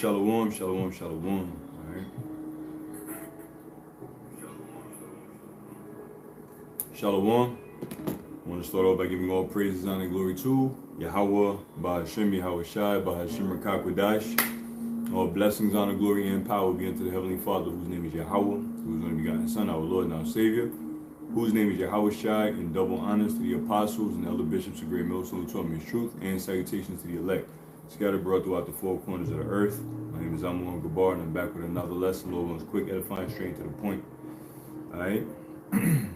Shalom, shalom, shalom. All right. Shalom. I want to start off by giving all praises, honor, and glory to Yahweh, Bahashem, Yahweh Shai, Bahashem, Rakakwadash. All blessings, honor, glory, and power be unto the Heavenly Father, whose name is Yahweh, who is going to be God's Son, our Lord and our Savior, whose name is Yahweh Shai, and double honors to the apostles and elder bishops of Great Millstone who taught me his truth, and salutations to the elect, scattered abroad throughout the four corners of the earth. My name is Amun Gabar, and I'm back with another lesson. Lord wants quick, edifying, straight to the point. All right. And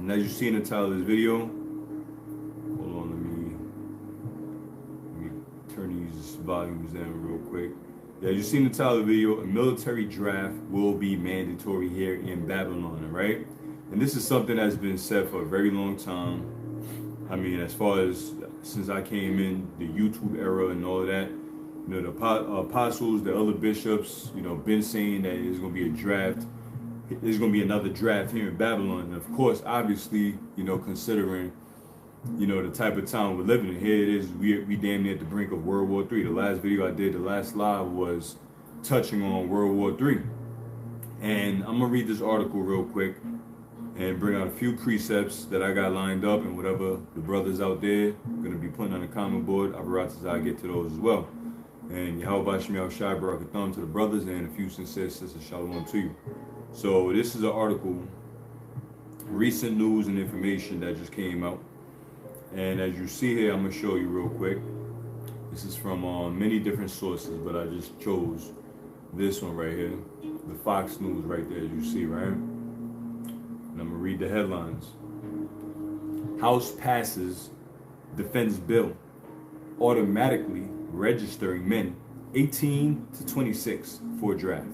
as you see in the title of this video, hold on, let me turn these volumes down real quick. Yeah, as you see in the title of the video, a military draft will be mandatory here in Babylon, right? And this is something that's been said for a very long time. I mean, as far as since I came in the YouTube era and all of that, you know, the apostles, the other bishops, you know, been saying that there's going to be a draft. There's going to be another draft here in Babylon. And of course, obviously, you know, considering, you know, the type of time we're living in, here it is, we damn near at the brink of World War III. The last video I did, the last live, was touching on World War III. And I'm going to read this article real quick and bring out a few precepts that I got lined up, and whatever the brothers out there are going to be putting on the comment board, I'll get to those as well. And Yahweh Shemiah Shai Barakatham to the brothers, and a few sincere sisters, shalom to you. So this is an article, recent news and information that just came out. And as you see here, I'm going to show you real quick. This is from many different sources, but I just chose this one right here. The Fox News right there, as you see, right? And I'm going to read the headlines. House passes defense bill automatically registering men 18 to 26 for draft.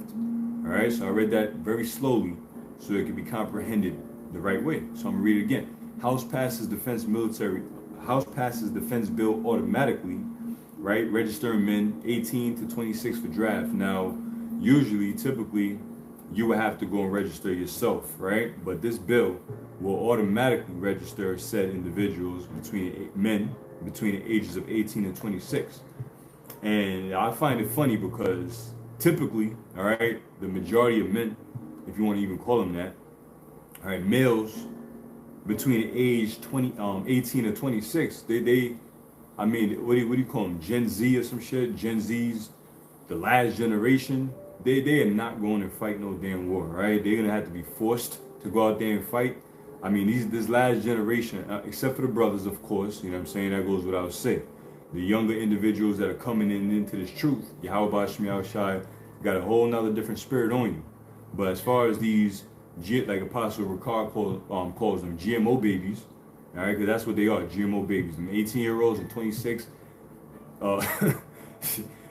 All right, so I read that very slowly so it can be comprehended the right way. So I'm gonna read it again. House passes defense bill automatically, right? Registering men 18 to 26 for draft. Now, usually, typically, you would have to go and register yourself, right? But this bill will automatically register said individuals between the ages of 18 and 26. And I find it funny because typically, all right, the majority of men, if you want to even call them that, all right, males between the age 18 and 26, I mean, what do you call them? Gen Z or some shit? Gen Z's, the last generation, they are not going to fight no damn war, right? They're going to have to be forced to go out there and fight. I mean, this last generation, except for the brothers, of course, you know what I'm saying? That goes without saying. The younger individuals that are coming into this truth, Yahweh Shemiah Shai, got a whole nother different spirit on you. But as far as these, like Apostle Ricard calls them, GMO babies, all right, because that's what they are, GMO babies. Them 18-year-olds and 26,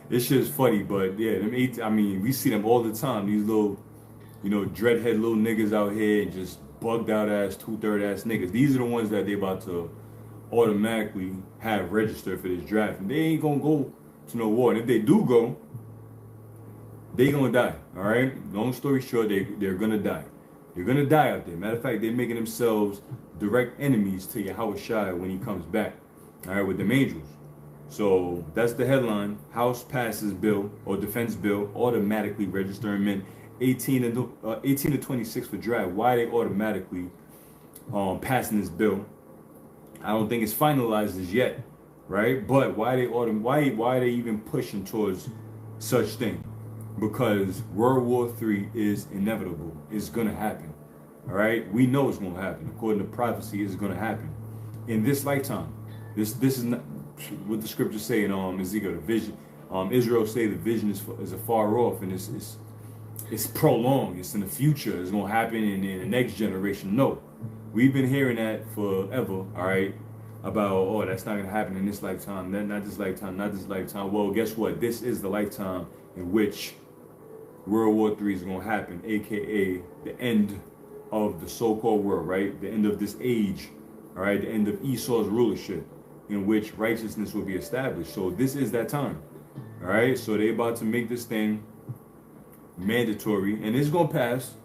this shit is funny, but yeah, I mean, we see them all the time. These little, you know, dreadhead little niggas out here and just bugged out ass, two-third ass niggas. These are the ones that they about to automatically have registered for this draft. And they ain't gonna go to no war. And if they do go, they gonna die. All right. Long story short, they're gonna die. They're gonna die out there. Matter of fact, they're making themselves direct enemies to Yahweh Shai when he comes back. All right, with them angels. So that's the headline. House passes bill or defense bill automatically registering men 18 to 26 for draft. Why are they automatically passing this bill? I don't think it's finalized as yet, right? But why are they even pushing towards such thing? Because World War III is inevitable. It's gonna happen. All right, we know it's gonna happen. According to prophecy, it's gonna happen in this lifetime. This is not what the scriptures say in Ezekiel. The vision, Israel say the vision is afar off, and it's prolonged. It's in the future. It's gonna happen in the next generation. No. We've been hearing that forever, all right, about, oh, that's not going to happen in this lifetime, not this lifetime, not this lifetime. Well, guess what? This is the lifetime in which World War III is going to happen, a.k.a. the end of the so-called world, right? The end of this age, all right? The end of Esau's rulership, in which righteousness will be established. So this is that time, all right? So they're about to make this thing mandatory, and it's going to pass.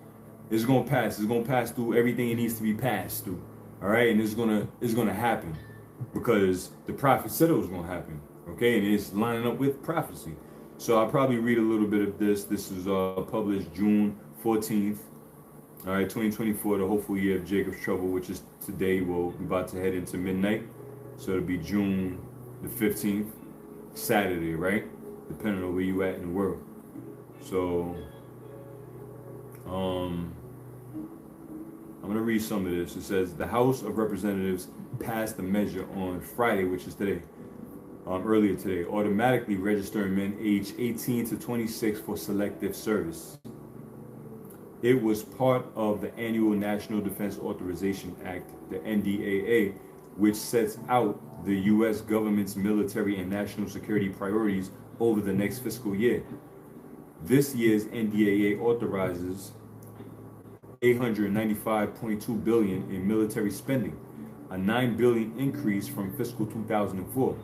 It's gonna pass. It's gonna pass through everything it needs to be passed through. All right, and it's gonna happen because the prophet said it was gonna happen. Okay, and it's lining up with prophecy. So I'll probably read a little bit of this. This is published June 14th, all right, 2024, the hopeful year of Jacob's trouble, which is today. We're about to head into midnight. So it'll be June the 15th, Saturday, right? Depending on where you at in the world. So, I'm going to read some of this. It says, the House of Representatives passed a measure on Friday, which is today, earlier today, automatically registering men aged 18 to 26 for selective service. It was part of the annual National Defense Authorization Act, the NDAA, which sets out the U.S. government's military and national security priorities over the next fiscal year. This year's NDAA authorizes $895.2 billion in military spending, a $9 billion increase from fiscal 2004.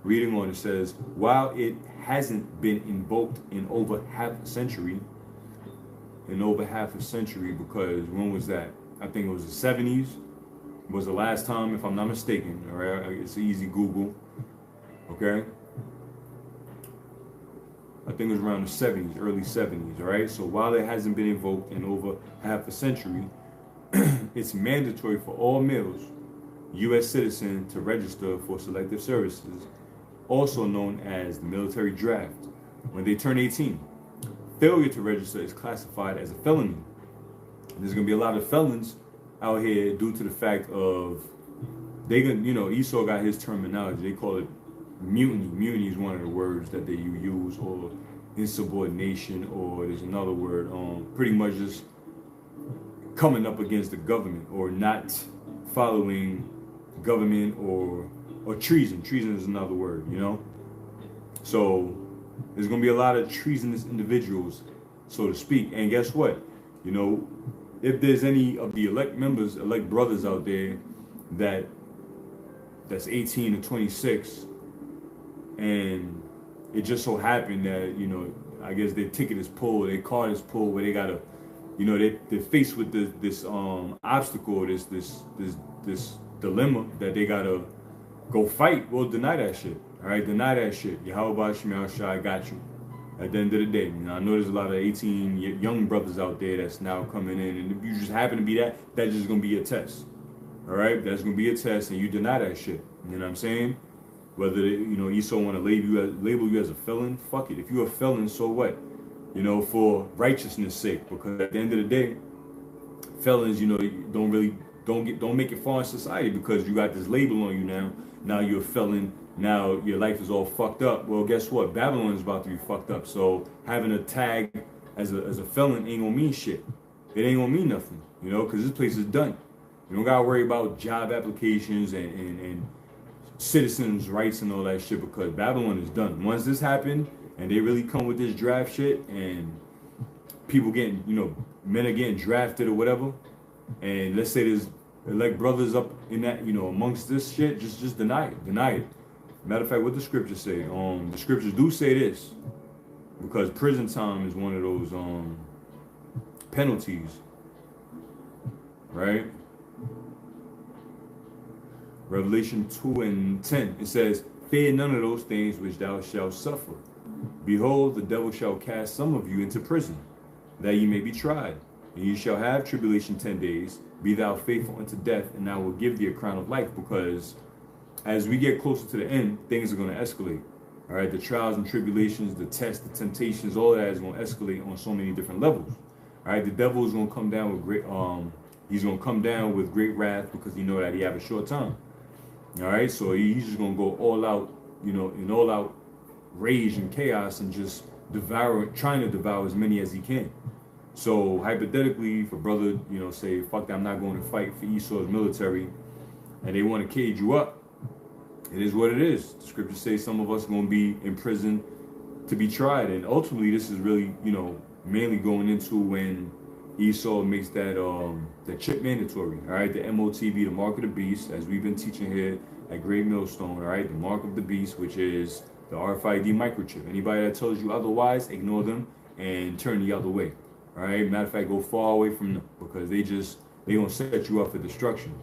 Reading on, it says, while it hasn't been invoked in over half a century, because when was that? I think it was the 70s was the last time, if I'm not mistaken. All right, it's an easy Google. Okay, I think it was around the 70s, early 70s. All right, so while it hasn't been invoked in over half a century, it's mandatory for all males, U.S. citizens, to register for selective services, also known as the military draft, when they turn 18. Failure to register is classified as a felony. There's going to be a lot of felons out here due to the fact of Esau got his terminology. They call it mutiny. Mutiny is one of the words that they use, or insubordination, or there's another word, pretty much just coming up against the government or not following government, or treason. Treason is another word, So there's going to be a lot of treasonous individuals, so to speak. And guess what? If there's any of the elect brothers out there that's 18 to 26, and it just so happened that, I guess their ticket is pulled, their card is pulled, where they gotta, they're faced with this obstacle, this dilemma that they gotta go fight. Well, deny that shit. All right, deny that shit. Yahweh Shemel Shai got you. At the end of the day, I know there's a lot of 18 young brothers out there that's now coming in, and if you just happen to be that's just gonna be a test. All right, that's gonna be a test, and you deny that shit. You know what I'm saying? Whether Esau want to label you as a felon, fuck it. If you're a felon, so what? For righteousness' sake, because at the end of the day, felons, don't make it far in society, because you got this label on you now. Now you're a felon. Now your life is all fucked up. Well, guess what? Babylon is about to be fucked up. So having a tag as a felon ain't gonna mean shit. It ain't gonna mean nothing, because this place is done. You don't gotta worry about job applications and citizens' rights and all that shit, because Babylon is done. Once this happened and they really come with this draft shit, and people getting, men are getting drafted or whatever, and let's say there's elect brothers up in that, amongst this shit, just deny it. Matter of fact, what the scriptures say, the scriptures do say this, because prison time is one of those penalties, right? Revelation 2:10, it says, fear none of those things which thou shalt suffer. Behold, the devil shall cast some of you into prison, that ye may be tried. And ye shall have tribulation 10 days. Be thou faithful unto death, and I will give thee a crown of life. Because as we get closer to the end, things are going to escalate. All right, the trials and tribulations, the tests, the temptations, all that is going to escalate on so many different levels. All right, the devil is going to come down with great wrath, because he know that he have a short time. All right, so he's just going to go all out, in all out rage and chaos, and just trying to devour as many as he can. So hypothetically, if a brother, say, fuck that, I'm not going to fight for Esau's military, and they want to cage you up, it is what it is. The scriptures say some of us are going to be in prison to be tried, and ultimately this is really, mainly going into when Esau makes that chip mandatory. All right, the MOTB, the mark of the beast, as we've been teaching here at Great Millstone. All right, the mark of the beast, which is the RFID microchip. Anybody that tells you otherwise, ignore them and turn the other way. All right, matter of fact, go far away from them, because they gonna set you up for destruction.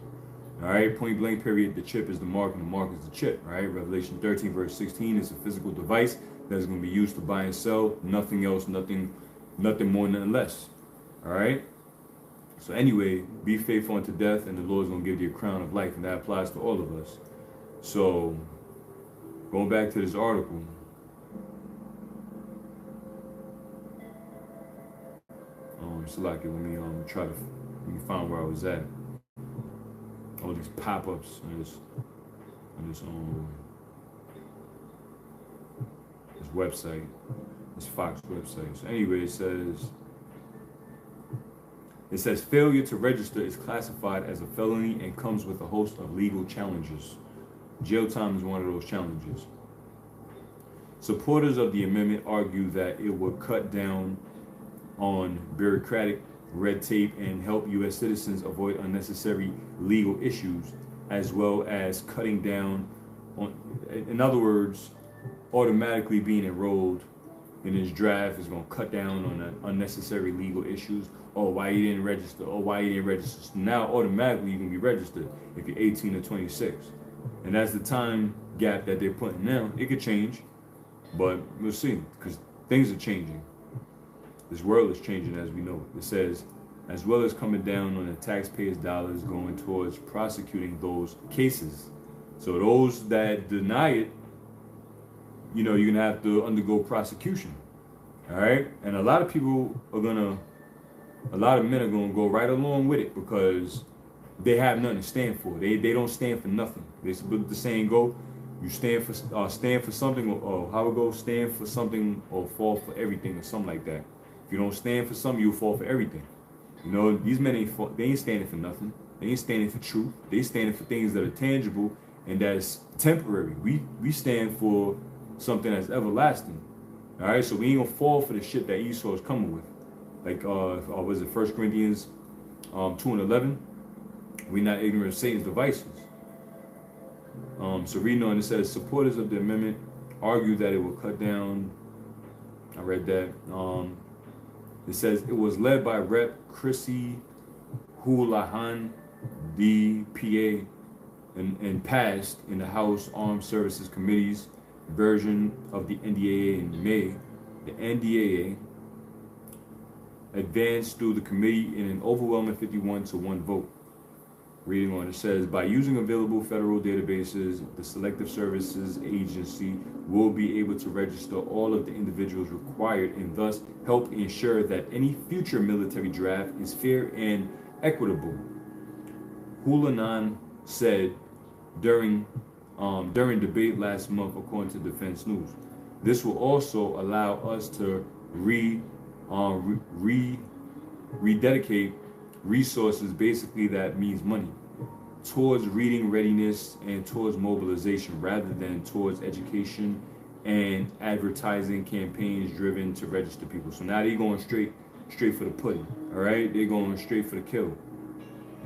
All right, point blank period. The chip is the mark, and the mark is the chip. All right, Revelation 13 verse 16 is a physical device that's going to be used to buy and sell. Nothing else, nothing more, nothing less. All right? So anyway, be faithful unto death, and the Lord's going to give you a crown of life, and that applies to all of us. So, going back to this article, let me try to find where I was at. All these pop-ups on this website, this Fox website. So anyway, it says failure to register is classified as a felony and comes with a host of legal challenges. Jail time is one of those challenges. Supporters of the amendment argue that it would cut down on bureaucratic red tape and help U.S. citizens avoid unnecessary legal issues, as well as cutting down on, in other words, automatically being enrolled in this draft is going to cut down on unnecessary legal issues. Oh, why you didn't register? Oh, why you didn't register? So now automatically you can be registered if you're 18 or 26. And that's the time gap that they're putting now. It could change, but we'll see, because things are changing. This world is changing as we know. It says, as well as coming down on the taxpayers' dollars going towards prosecuting those cases. So those that deny it, you're going to have to undergo prosecution. All right? And a lot of men are going to go right along with it because they have nothing to stand for. They don't stand for nothing. The saying go, you stand for something, or how it goes, stand for something or fall for everything, or something like that. If you don't stand for something, you'll fall for everything. These men ain't standing for nothing. They ain't standing for truth. They standing for things that are tangible and that's temporary. We stand for something that's everlasting. All right, so we ain't gonna fall for the shit that Esau is coming with. Like, was it 1 Corinthians 2:11? We're not ignorant of Satan's devices. So reading on, it says, supporters of the amendment argue that it will cut down. I read that. It says it was led by Rep. Chrissy Houlihan, DPA, and passed in the House Armed Services Committee's version of the NDAA in May. The NDAA advanced through the committee in an overwhelming 51-1 vote. Reading on, it says, by using available federal databases, the Selective Services Agency will be able to register all of the individuals required and thus help ensure that any future military draft is fair and equitable. Houlihan said during debate last month, according to Defense News. This will also allow us to rededicate resources, basically that means money, towards reading readiness and towards mobilization rather than towards education and advertising campaigns driven to register people. So now they're going straight for the pudding. All right, they're going straight for the kill.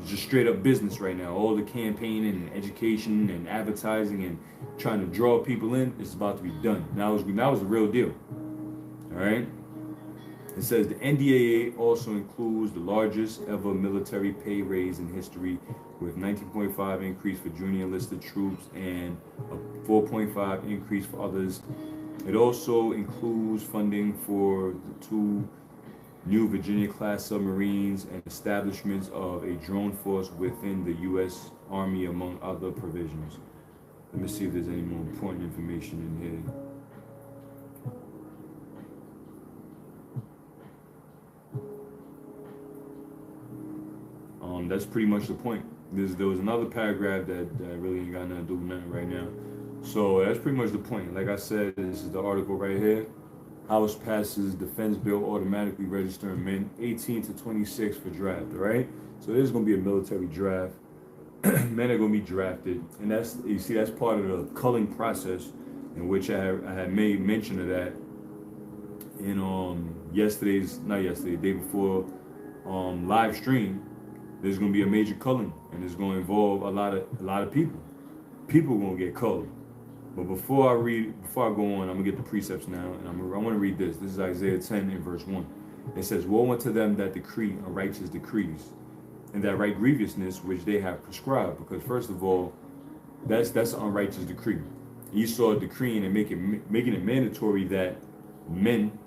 It's just straight up business right now. All the campaigning and education and advertising and trying to draw people in is about to be done. Now was the real deal. All right. It says the NDAA also includes the largest ever military pay raise in history, with 19.5 increase for junior enlisted troops and a 4.5 increase for others. It also includes funding for the 2 new Virginia-class submarines and establishments of a drone force within the U.S. Army, among other provisions. Let me see if there's any more important information in here. That's pretty much the point. There was another paragraph that really ain't got nothing to do with nothing right now. So that's pretty much the point. Like I said, this is the article right here. House passes defense bill automatically registering men 18 to 26 for draft, all right? So there's going to be a military draft. Men are going to be drafted. And that's part of the culling process, in which I had made mention of that in day before live stream. There's going to be a major culling, and it's going to involve a lot of people. People are going to get culled. But before I go on, I'm going to get the precepts now, and I want to read this. This is Isaiah 10 in verse 1. It says, woe unto them that decree unrighteous decrees, and that write grievousness which they have prescribed. Because first of all, that's an unrighteous decree. Esau decreeing and making it mandatory that men,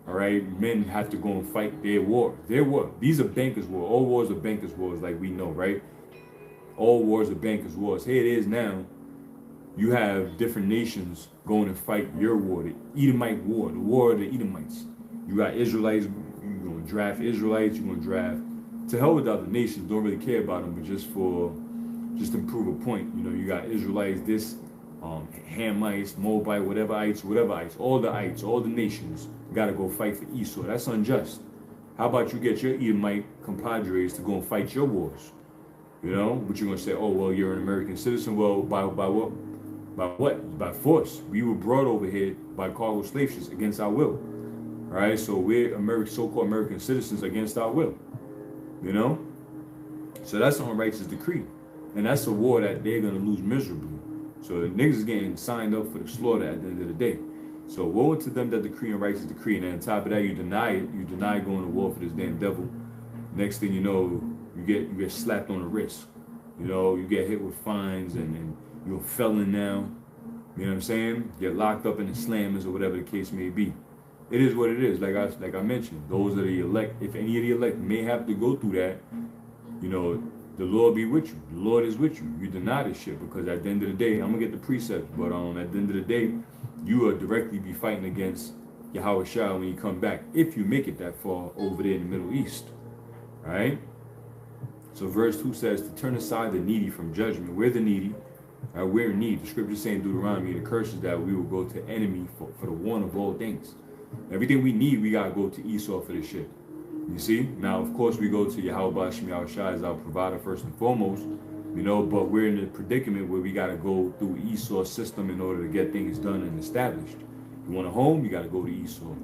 all right, men have to go and fight their war. Their war. These are bankers' war. All wars are bankers' wars, like we know, right? All wars are bankers' wars. Here it is now. You have different nations going to fight your war, the Edomite war, the war of the Edomites. You got Israelites, you're going to draft Israelites, you're going to draft. To hell with the other nations, don't really care about them, but just to prove a point. You know, you got Israelites, this, Hamites, Moabite, whatever ites, all the nations got to go fight for Esau. That's unjust. How about you get your Edomite compadres to go and fight your wars? You know, but you're going to say, oh, well, you're an American citizen. Well, by what? By what? By force. We were brought over here by cargo slave ships against our will. All right, so we're so-called American citizens against our will. You know? So that's an unrighteous decree. And that's a war that they're going to lose miserably. So the niggas is getting signed up for the slaughter at the end of the day. So woe to them that decree and righteous decree. And then on top of that, you deny it. You deny going to war for this damn devil. Next thing you know, you get slapped on the wrist. You know, you get hit with fines and you're a felon now. You know what I'm saying? Get locked up in the slammers or whatever the case may be. It is what it is. Like I mentioned, those are the elect. If any of the elect may have to go through that, you know, the Lord be with you. The Lord is with you. You deny this shit because at the end of the day, I'm gonna get the precepts, but at the end of the day, you will directly be fighting against Yahweh Shah when you come back, if you make it that far over there in the Middle East. All right? So verse 2 says, to turn aside the needy from judgment. We're the needy. We're in need. The scripture saying Deuteronomy, the curses that we will go to enemy for the one of all things. Everything we need, we gotta go to Esau for this shit. You see? Now, of course, we go to Yahweh Shem Yahweh Shai as our provider first and foremost, you know, but we're in a predicament where we got to go through Esau's system in order to get things done and established. You want a home, you got to go to Esau. All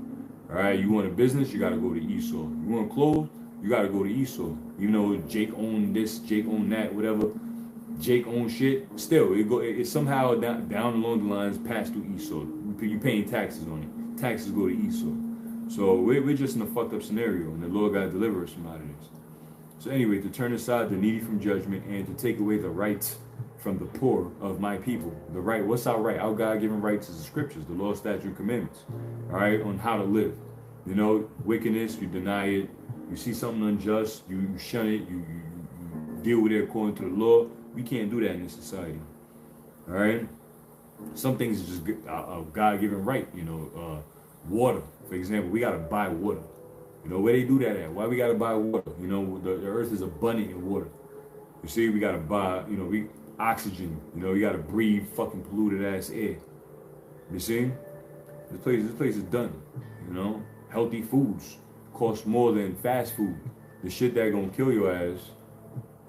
right? You want a business, you got to go to Esau. You want clothes, you got to go to Esau. You know, Jake owned this, Jake owned that, whatever. Jake owned shit. Still, it somehow down along the lines passed through Esau. You're paying taxes on it. Taxes go to Esau. So we're just in a fucked up scenario, and the Lord got to deliver us from out of this. So anyway, to turn aside the needy from judgment and to take away the rights from the poor of my people. The right, what's our right? Our God-given rights is the scriptures, the law, statute, and commandments. All right, on how to live. You know, wickedness, you deny it. You see something unjust, you shun it. You deal with it according to the law. We can't do that in this society. All right. Some things is just a God-given right. You know, water, for example, we gotta buy water. You know, where they do that at? Why we gotta buy water? You know, the earth is abundant in water. You see, we gotta buy, you know, oxygen. You know, you gotta breathe fucking polluted ass air. You see? This place is done. You know, healthy foods cost more than fast food. The shit that gonna kill your ass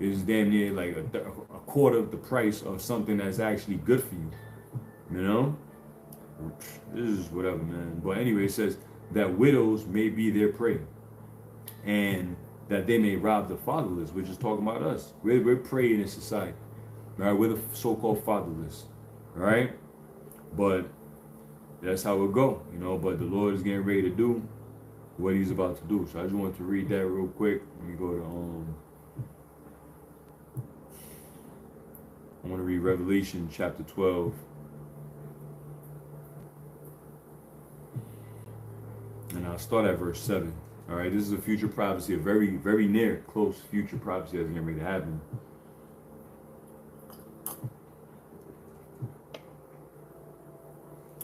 is damn near like a quarter of the price of something that's actually good for you. You know? This is whatever, man. But anyway, it says that widows may be their prey, and that they may rob the fatherless, which is talking about us. We're prey in this society, right? We're the so-called fatherless, right? But that's how it go, you know. But the Lord is getting ready to do what He's about to do. So I just wanted to read that real quick. Let me go to I want to read Revelation chapter 12. And I'll start at verse 7. All right, this is a future prophecy, a very, very near, close future prophecy that's getting ready to happen.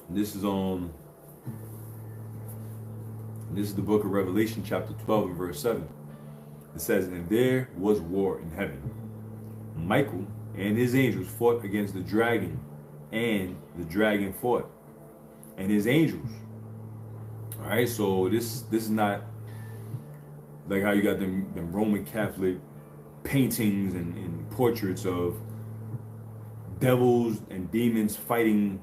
This is the book of Revelation, chapter 12, and verse 7. It says, and there was war in heaven. Michael and his angels fought against the dragon, and the dragon fought, and his angels. All right, so this is not like how you got them Roman Catholic paintings and portraits of devils and demons fighting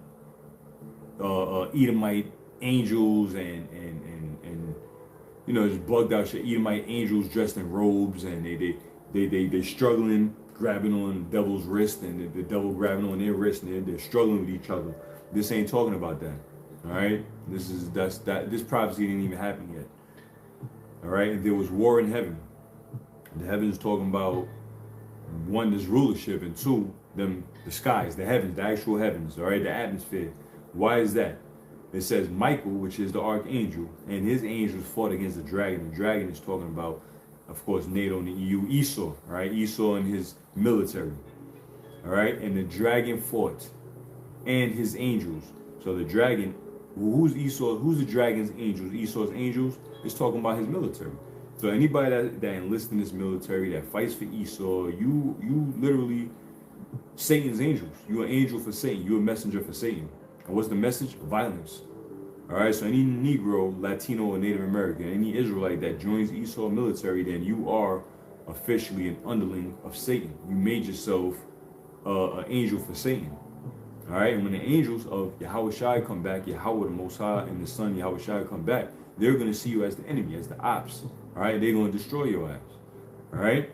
Edomite angels and you know, just bugged out shit. Edomite angels dressed in robes, and they struggling, grabbing on the devil's wrist, and the devil grabbing on their wrist, and they're struggling with each other. This ain't talking about that. All right, this prophecy didn't even happen yet. All right, and there was war in heaven. The heavens talking about one, this rulership, and two, the skies, the heavens, the actual heavens, all right, the atmosphere. Why is that? It says Michael, which is the archangel, and his angels fought against the dragon. The dragon is talking about, of course, NATO and the EU, Esau, all right, Esau and his military, all right, and the dragon fought, and his angels. So the dragon, who's Esau? Who's the dragon's angels? Esau's angels is talking about his military. So anybody that enlists in this military, that fights for Esau, you literally Satan's angels. You're an angel for Satan. You're a messenger for Satan. And what's the message? Violence. All right. So any Negro, Latino, or Native American, any Israelite that joins Esau military, then you are officially an underling of Satan. You made yourself an angel for Satan. All right. And when the angels of Yahweh Shai come back, Yahweh the Most High and the Son Yahweh Shai come back, they're going to see you as the enemy, as the ops. All right. They're going to destroy your ass. All right.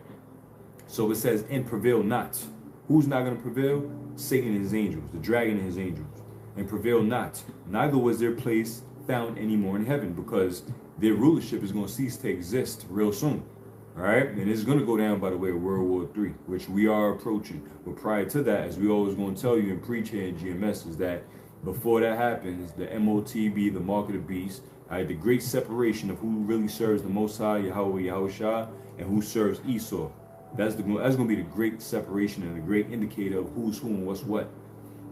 So it says, and prevail not. Who's not going to prevail? Satan and his angels, the dragon and his angels. And prevail not. Neither was their place found anymore in heaven, because their rulership is going to cease to exist real soon. All right. And it's going to go down, by the way, of World War III, which we are approaching. But prior to that, as we always going to tell you and preach here in GMS, is that before that happens, the MOTB, the mark of the beast, the great separation of who really serves the Most High, Yahweh, Yahweh Shah, and who serves Esau. That's going to be the great separation and the great indicator of who's who and what's what.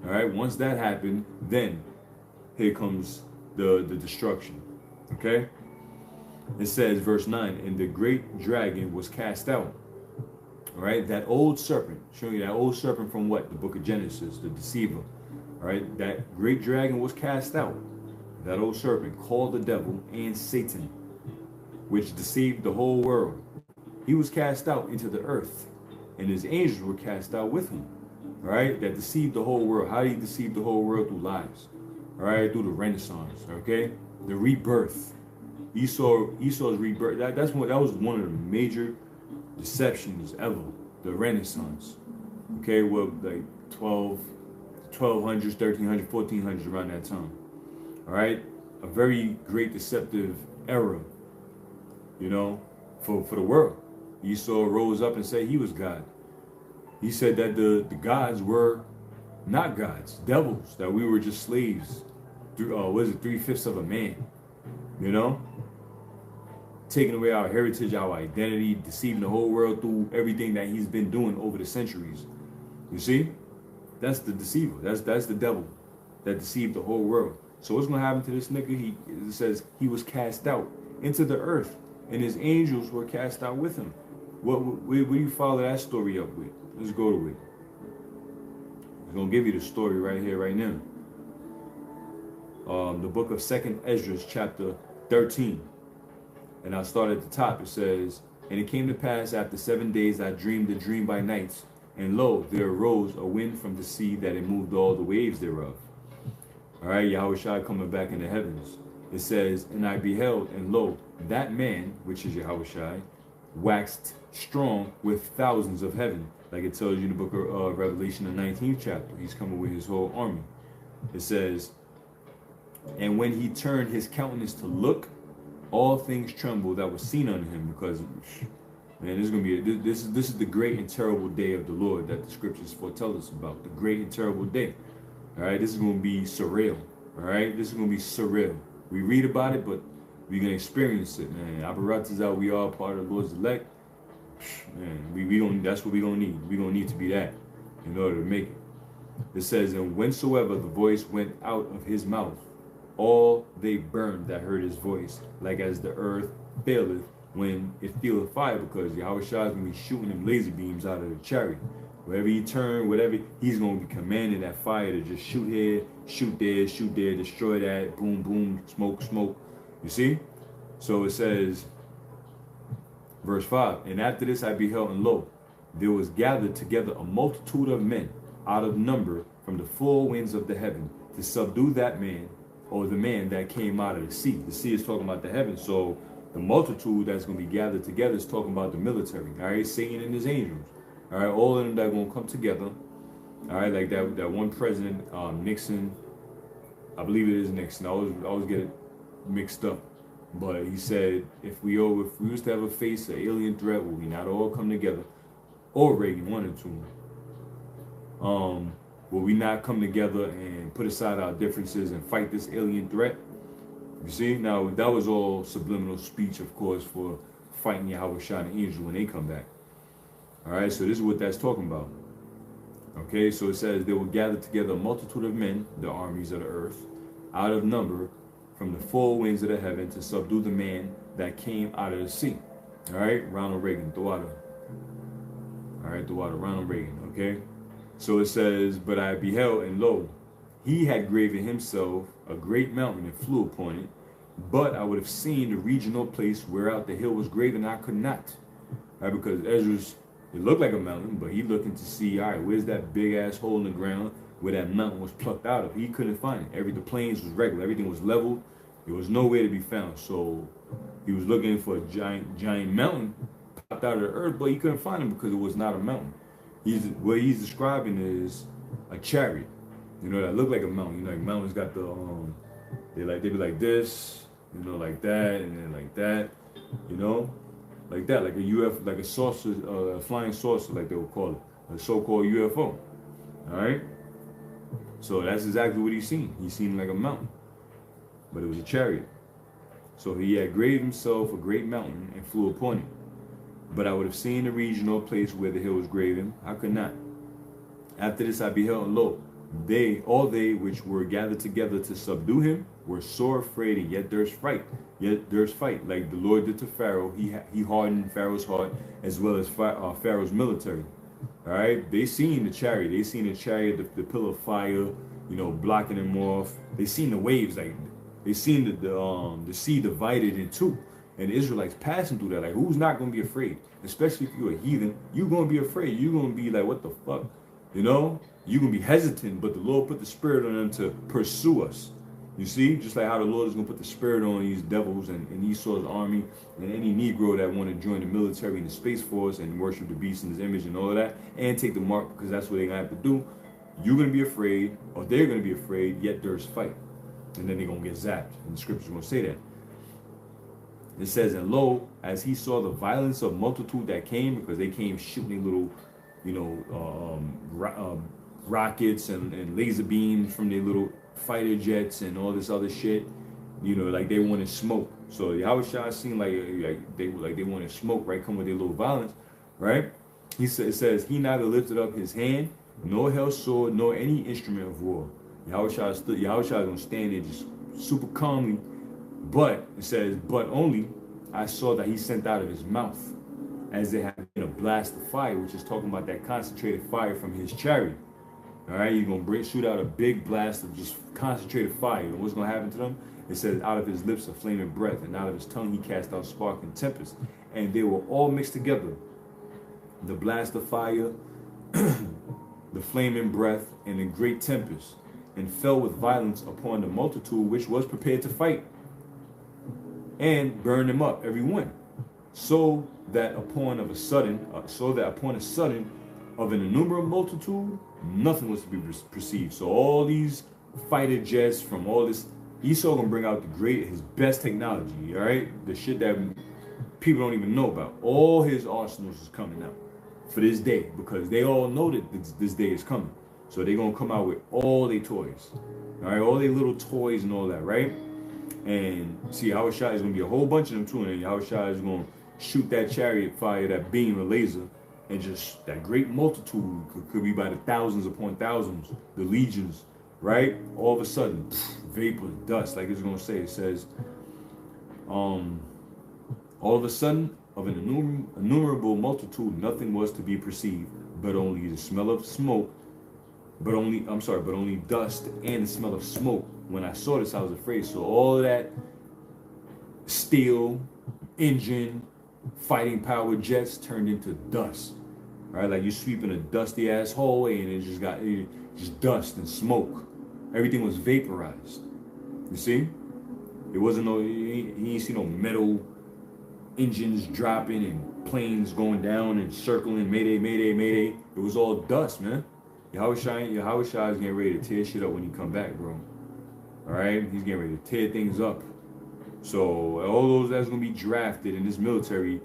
All right. Once that happened, then here comes the destruction. Okay. It says, verse 9, and the great dragon was cast out. All right. That old serpent, showing you that old serpent from what? The book of Genesis, the deceiver. All right. That great dragon was cast out. That old serpent, called the devil and Satan, which deceived the whole world. He was cast out into the earth, and his angels were cast out with him. All right, that deceived the whole world. How did he deceive the whole world? Through lies. All right, through the Renaissance. Okay, the rebirth. Esau's rebirth. That was one of the major deceptions ever. The Renaissance. Okay, well, like 1200s, 1300s, 1400s, around that time. All right, a very great deceptive era. You know, for the world. Esau rose up and said he was God. He said that the gods were not gods, devils, that we were just slaves. 3/5 of a man, you know? Taking away our heritage, our identity, deceiving the whole world through everything that he's been doing over the centuries. You see? That's the deceiver. That's the devil that deceived the whole world. So what's going to happen to this nigga? It says he was cast out into the earth, and his angels were cast out with him. What do you follow that story up with? Let's go to it. I'm going to give you the story right here, right now. The book of 2nd Ezra, chapter 13. And I'll start at the top. It says, and it came to pass after 7 days I dreamed a dream by night, and lo, there arose a wind from the sea that it moved all the waves thereof. All right, Yahweh Shai coming back in the heavens. It says, and I beheld, and lo, that man, which is Yahweh Shai, waxed strong with thousands of heaven. Like it tells you in the book of Revelation, the 19th chapter. He's coming with his whole army. It says, and when he turned his countenance to look, all things trembled that was seen unto him, because, man, this is going to be, this is the great and terrible day of the Lord that the scriptures foretell us about. The great and terrible day. All right, this is going to be surreal. All right, this is going to be surreal. We read about it, but we're going to experience it, man. Apparatus out, we are part of the Lord's elect. Man, we don't, that's what we're going to need. We're going to need to be that in order to make it. It says, and whensoever the voice went out of his mouth, all they burned that heard his voice, like as the earth faileth when it feeleth fire, because Yahweh Shai is going to be shooting them laser beams out of the chariot. Wherever he turn, whatever, he's going to be commanding that fire to just shoot here, shoot there, destroy that, boom, boom, smoke, smoke. You see? So it says, verse 5, and after this I beheld, and lo, there was gathered together a multitude of men out of number from the four winds of the heaven to subdue that man, or the man that came out of the sea. The sea is talking about the heavens. So the multitude that's going to be gathered together is talking about the military. All right, Satan and his angels. All right, all of them that are going to come together. All right, like that one president, Nixon. I believe it is Nixon. I always get it mixed up. But he said, if we was to ever face an alien threat, will we not all come together or Reagan, one or two. Will we not come together and put aside our differences and fight this alien threat? You see, now that was all subliminal speech, of course, for fighting Yahweh Shah and the angel when they come back. All right, so this is what that's talking about. Okay, so it says they will gather together a multitude of men, the armies of the earth, out of number, from the four winds of the heaven to subdue the man that came out of the sea. All right, Ronald Reagan, Tawada. All right, Tawada, Ronald Reagan. Okay, so it says, but I beheld, and lo, he had graven himself a great mountain and flew upon it. But I would have seen the regional place whereout the hill was graven, I could not. All right, because Ezra's, it looked like a mountain, but he looking to see, all right, where's that big ass hole in the ground where that mountain was plucked out of? He couldn't find it. The plains was regular, everything was level. It was nowhere to be found. So he was looking for a giant mountain popped out of the earth, but he couldn't find it because it was not a mountain. What he's describing is a chariot, you know, that looked like a mountain. You know, like mountains got the they be like this, you know, like that, and then like that, you know, like that, like a UFO, like a saucer, a flying saucer, like they would call it, a so-called UFO. All right. So that's exactly what he's seen. He's seen like a mountain, but it was a chariot. So he had graved himself a great mountain and flew upon it. But I would have seen the region or place where the hill was graven, I could not. After this I beheld, and lo, all they which were gathered together to subdue him were sore afraid, and yet there's fight. Like the Lord did to Pharaoh. He hardened Pharaoh's heart as well as Pharaoh's military. All right, they seen the chariot. They seen the chariot, the pillar of fire, you know, blocking them off. They seen the waves, like they seen the sea divided in two. And the Israelites passing through that, like, who's not going to be afraid? Especially if you're a heathen, you're going to be afraid. You're going to be like, what the fuck? You know? You're going to be hesitant, but the Lord put the spirit on them to pursue us. You see? Just like how the Lord is going to put the spirit on these devils and Esau's army and any Negro that want to join the military and the Space Force and worship the beast in his image and all of that, and take the mark, because that's what they're going to have to do. You're going to be afraid, or they're going to be afraid, yet there's fight. And then they're going to get zapped. And the scripture's going to say that. It says, and lo, as he saw the violence of multitude that came, because they came shooting little, you know, rockets and laser beams from their little fighter jets and all this other shit, you know, like they wanted smoke. So Yahweh Shah seemed like they wanted smoke, right? Come with their little violence, right? It says he neither lifted up his hand, nor held sword, nor any instrument of war. Yahweh Shah is gonna stand there just super calmly. But it says, but only I saw that he sent out of his mouth, as there had been a blast of fire, which is talking about that concentrated fire from his chariot. All right, he's gonna shoot out a big blast of just concentrated fire. And what's gonna happen to them? It says, out of his lips a flaming breath, and out of his tongue he cast out spark and tempest, and they were all mixed together. The blast of fire, the flaming breath, and the great tempest, and fell with violence upon the multitude which was prepared to fight, and burned them up, every one, so that upon a sudden of an innumerable multitude, nothing was to be perceived. So all these fighter jets from all this, Esau gonna bring out his best technology, all right? The shit that people don't even know about. All his arsenals is coming out for this day, because they all know that this day is coming. So they're gonna come out with all their toys, all right? All their little toys and all that, right? And see, Yahweh Shah is going to be a whole bunch of them too. And Yahweh Shah is going to shoot that chariot fire, that beam, a laser, and just that great multitude could be by the thousands upon thousands, the legions, right? All of a sudden, vapor, dust, like it's going to say. It says, all of a sudden, of an innumerable multitude, nothing was to be perceived, but only the smell of smoke, but only dust and the smell of smoke. When I saw this, I was afraid. So all of that steel, engine, fighting power jets turned into dust. Right? Like you sweeping a dusty ass hallway and it just dust and smoke. Everything was vaporized. You see? It wasn't he ain't see no metal engines dropping and planes going down and circling, mayday, mayday, mayday. It was all dust, man. Yahweh Shah is getting ready to tear shit up when he come back, bro. All right, he's getting ready to tear things up. So all those that's gonna be drafted in this military,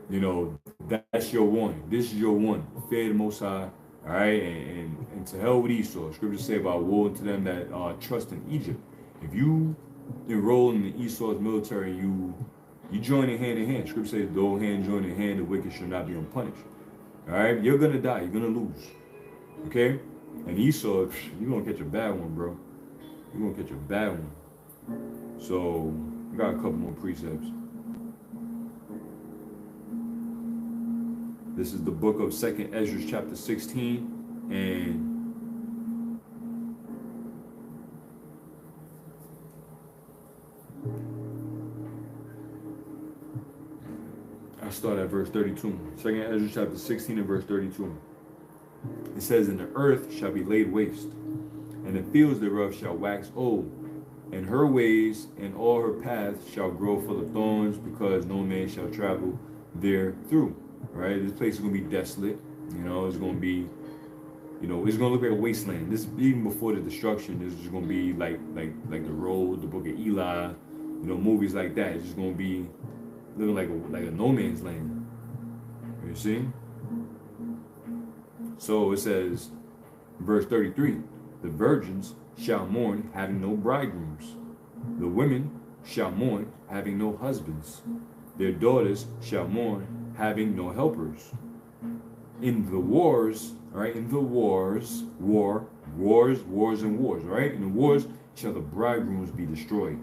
you know, That's your warning. This is your warning. Fear the Most High. All right, and to hell with Esau. Scriptures say about woe to them that trust in Egypt. If you enroll in the Esau's military, you join in hand in hand. Scripture says, "Though hand join in hand, the wicked shall not be unpunished." All right, you're gonna die. You're gonna lose. Okay, and Esau, you're gonna catch a bad one, bro. You're gonna catch a bad one. So, I got a couple more precepts. This is the book of 2nd Ezra, chapter 16, and I start at verse 32. 2nd Ezra, chapter 16, and verse 32. It says, "And the earth shall be laid waste, and the fields thereof shall wax old, and her ways and all her paths shall grow full of thorns, because no man shall travel there through." Right? This place is going to be desolate. You know, it's going to be, it's going to look like a wasteland. This, even before the destruction, this is going to be like the road, the book of Eli, movies like that. It's just going to be living like a no man's land. You see? So it says, verse 33, "The virgins shall mourn, having no bridegrooms. The women shall mourn, having no husbands. Their daughters shall mourn, having no helpers. In the wars," all right, in the wars, wars, and wars, all right? In the wars shall the bridegrooms be destroyed,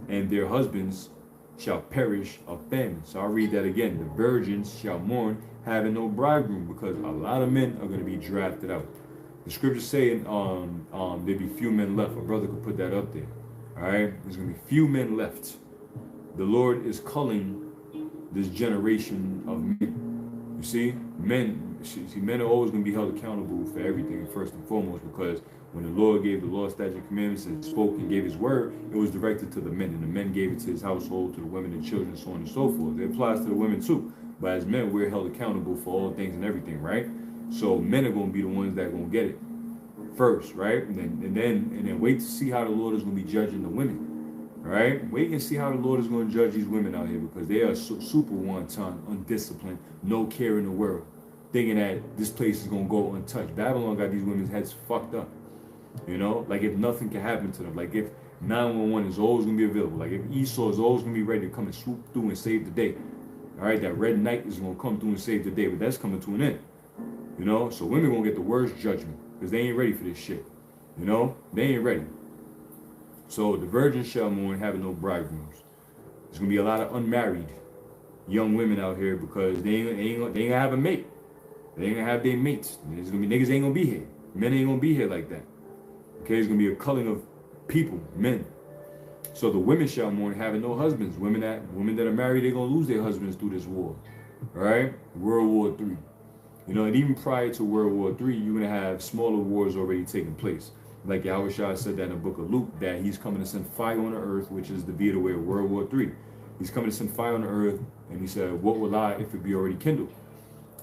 and their husbands shall perish of famine. So I'll read that again. "The virgins shall mourn, having no bridegroom," because a lot of men are going to be drafted out. The scriptures say there'll be few men left. A brother could put that up there. All right, there's going to be few men left. The Lord is culling this generation of men. You see, men are always going to be held accountable for everything, first and foremost, because when the Lord gave the law, statute, commandments, and spoke and gave his word, it was directed to the men, and the men gave it to his household, to the women and children, so on and so forth. It applies to the women too. But as men, we're held accountable for all things and everything, right? So men are going to be the ones that are going to get it first, right? And then wait to see how the Lord is going to be judging the women. All right, wait and see how the Lord is going to judge these women out here, because they are super wanton, undisciplined, no care in the world, thinking that this place is going to go untouched. Babylon got these women's heads fucked up. Like if nothing can happen to them, like if 911 is always going to be available, like if Esau is always going to be ready to come and swoop through and save the day. All right, that red knight is going to come through and save the day, but that's coming to an end. So women going to get the worst judgment because they ain't ready for this shit. They ain't ready. So the virgins shall mourn, having no bridegrooms. There's gonna be a lot of unmarried young women out here because they ain't gonna have a mate. They ain't gonna have their mates. There's gonna be niggas ain't gonna be here. Men ain't gonna be here like that. Okay, there's gonna be a culling of people, men. So the women shall mourn, having no husbands. Women that are married, they're gonna lose their husbands through this war. All right, World War III. And even prior to World War III, you're gonna have smaller wars already taking place. Like Yahushua said that in the book of Luke, that he's coming to send fire on the earth, which is the Vita way of World War III. He's coming to send fire on the earth, and he said, "What will I if it be already kindled?"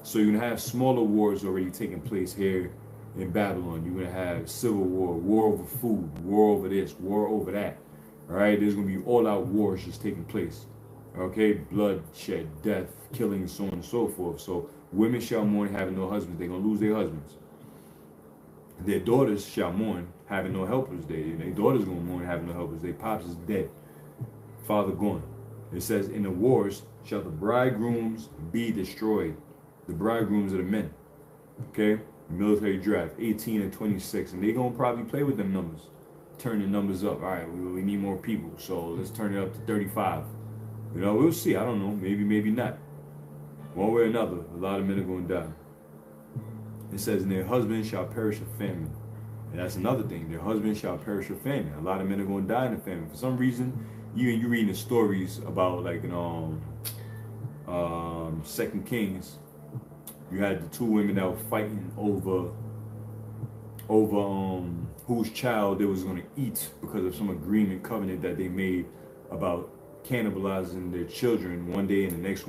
So you're going to have smaller wars already taking place here in Babylon. You're going to have civil war, war over food, war over this, war over that. All right, there's going to be all-out wars just taking place. Okay, bloodshed, death, killing, so on and so forth. So women shall mourn, having no husbands. They're going to lose their husbands. Their daughters shall mourn, having no helpers. Their daughters gonna mourn, having no helpers. Their pops is dead, father gone. It says, "In the wars shall the bridegrooms be destroyed." The bridegrooms are the men. Okay, military draft, 18 and 26, and they gonna probably play with them numbers, turn the numbers up. All right, we need more people, so let's turn it up to 35. We'll see. I don't know. Maybe not. One way or another, a lot of men are gonna die. It says, "And their husbands shall perish of famine." And that's another thing. Their husbands shall perish of famine. A lot of men are going to die in the famine. For some reason, you reading the stories about, like, in 2 Kings, you had the two women that were fighting over whose child they was going to eat because of some agreement, covenant that they made about cannibalizing their children one day and the next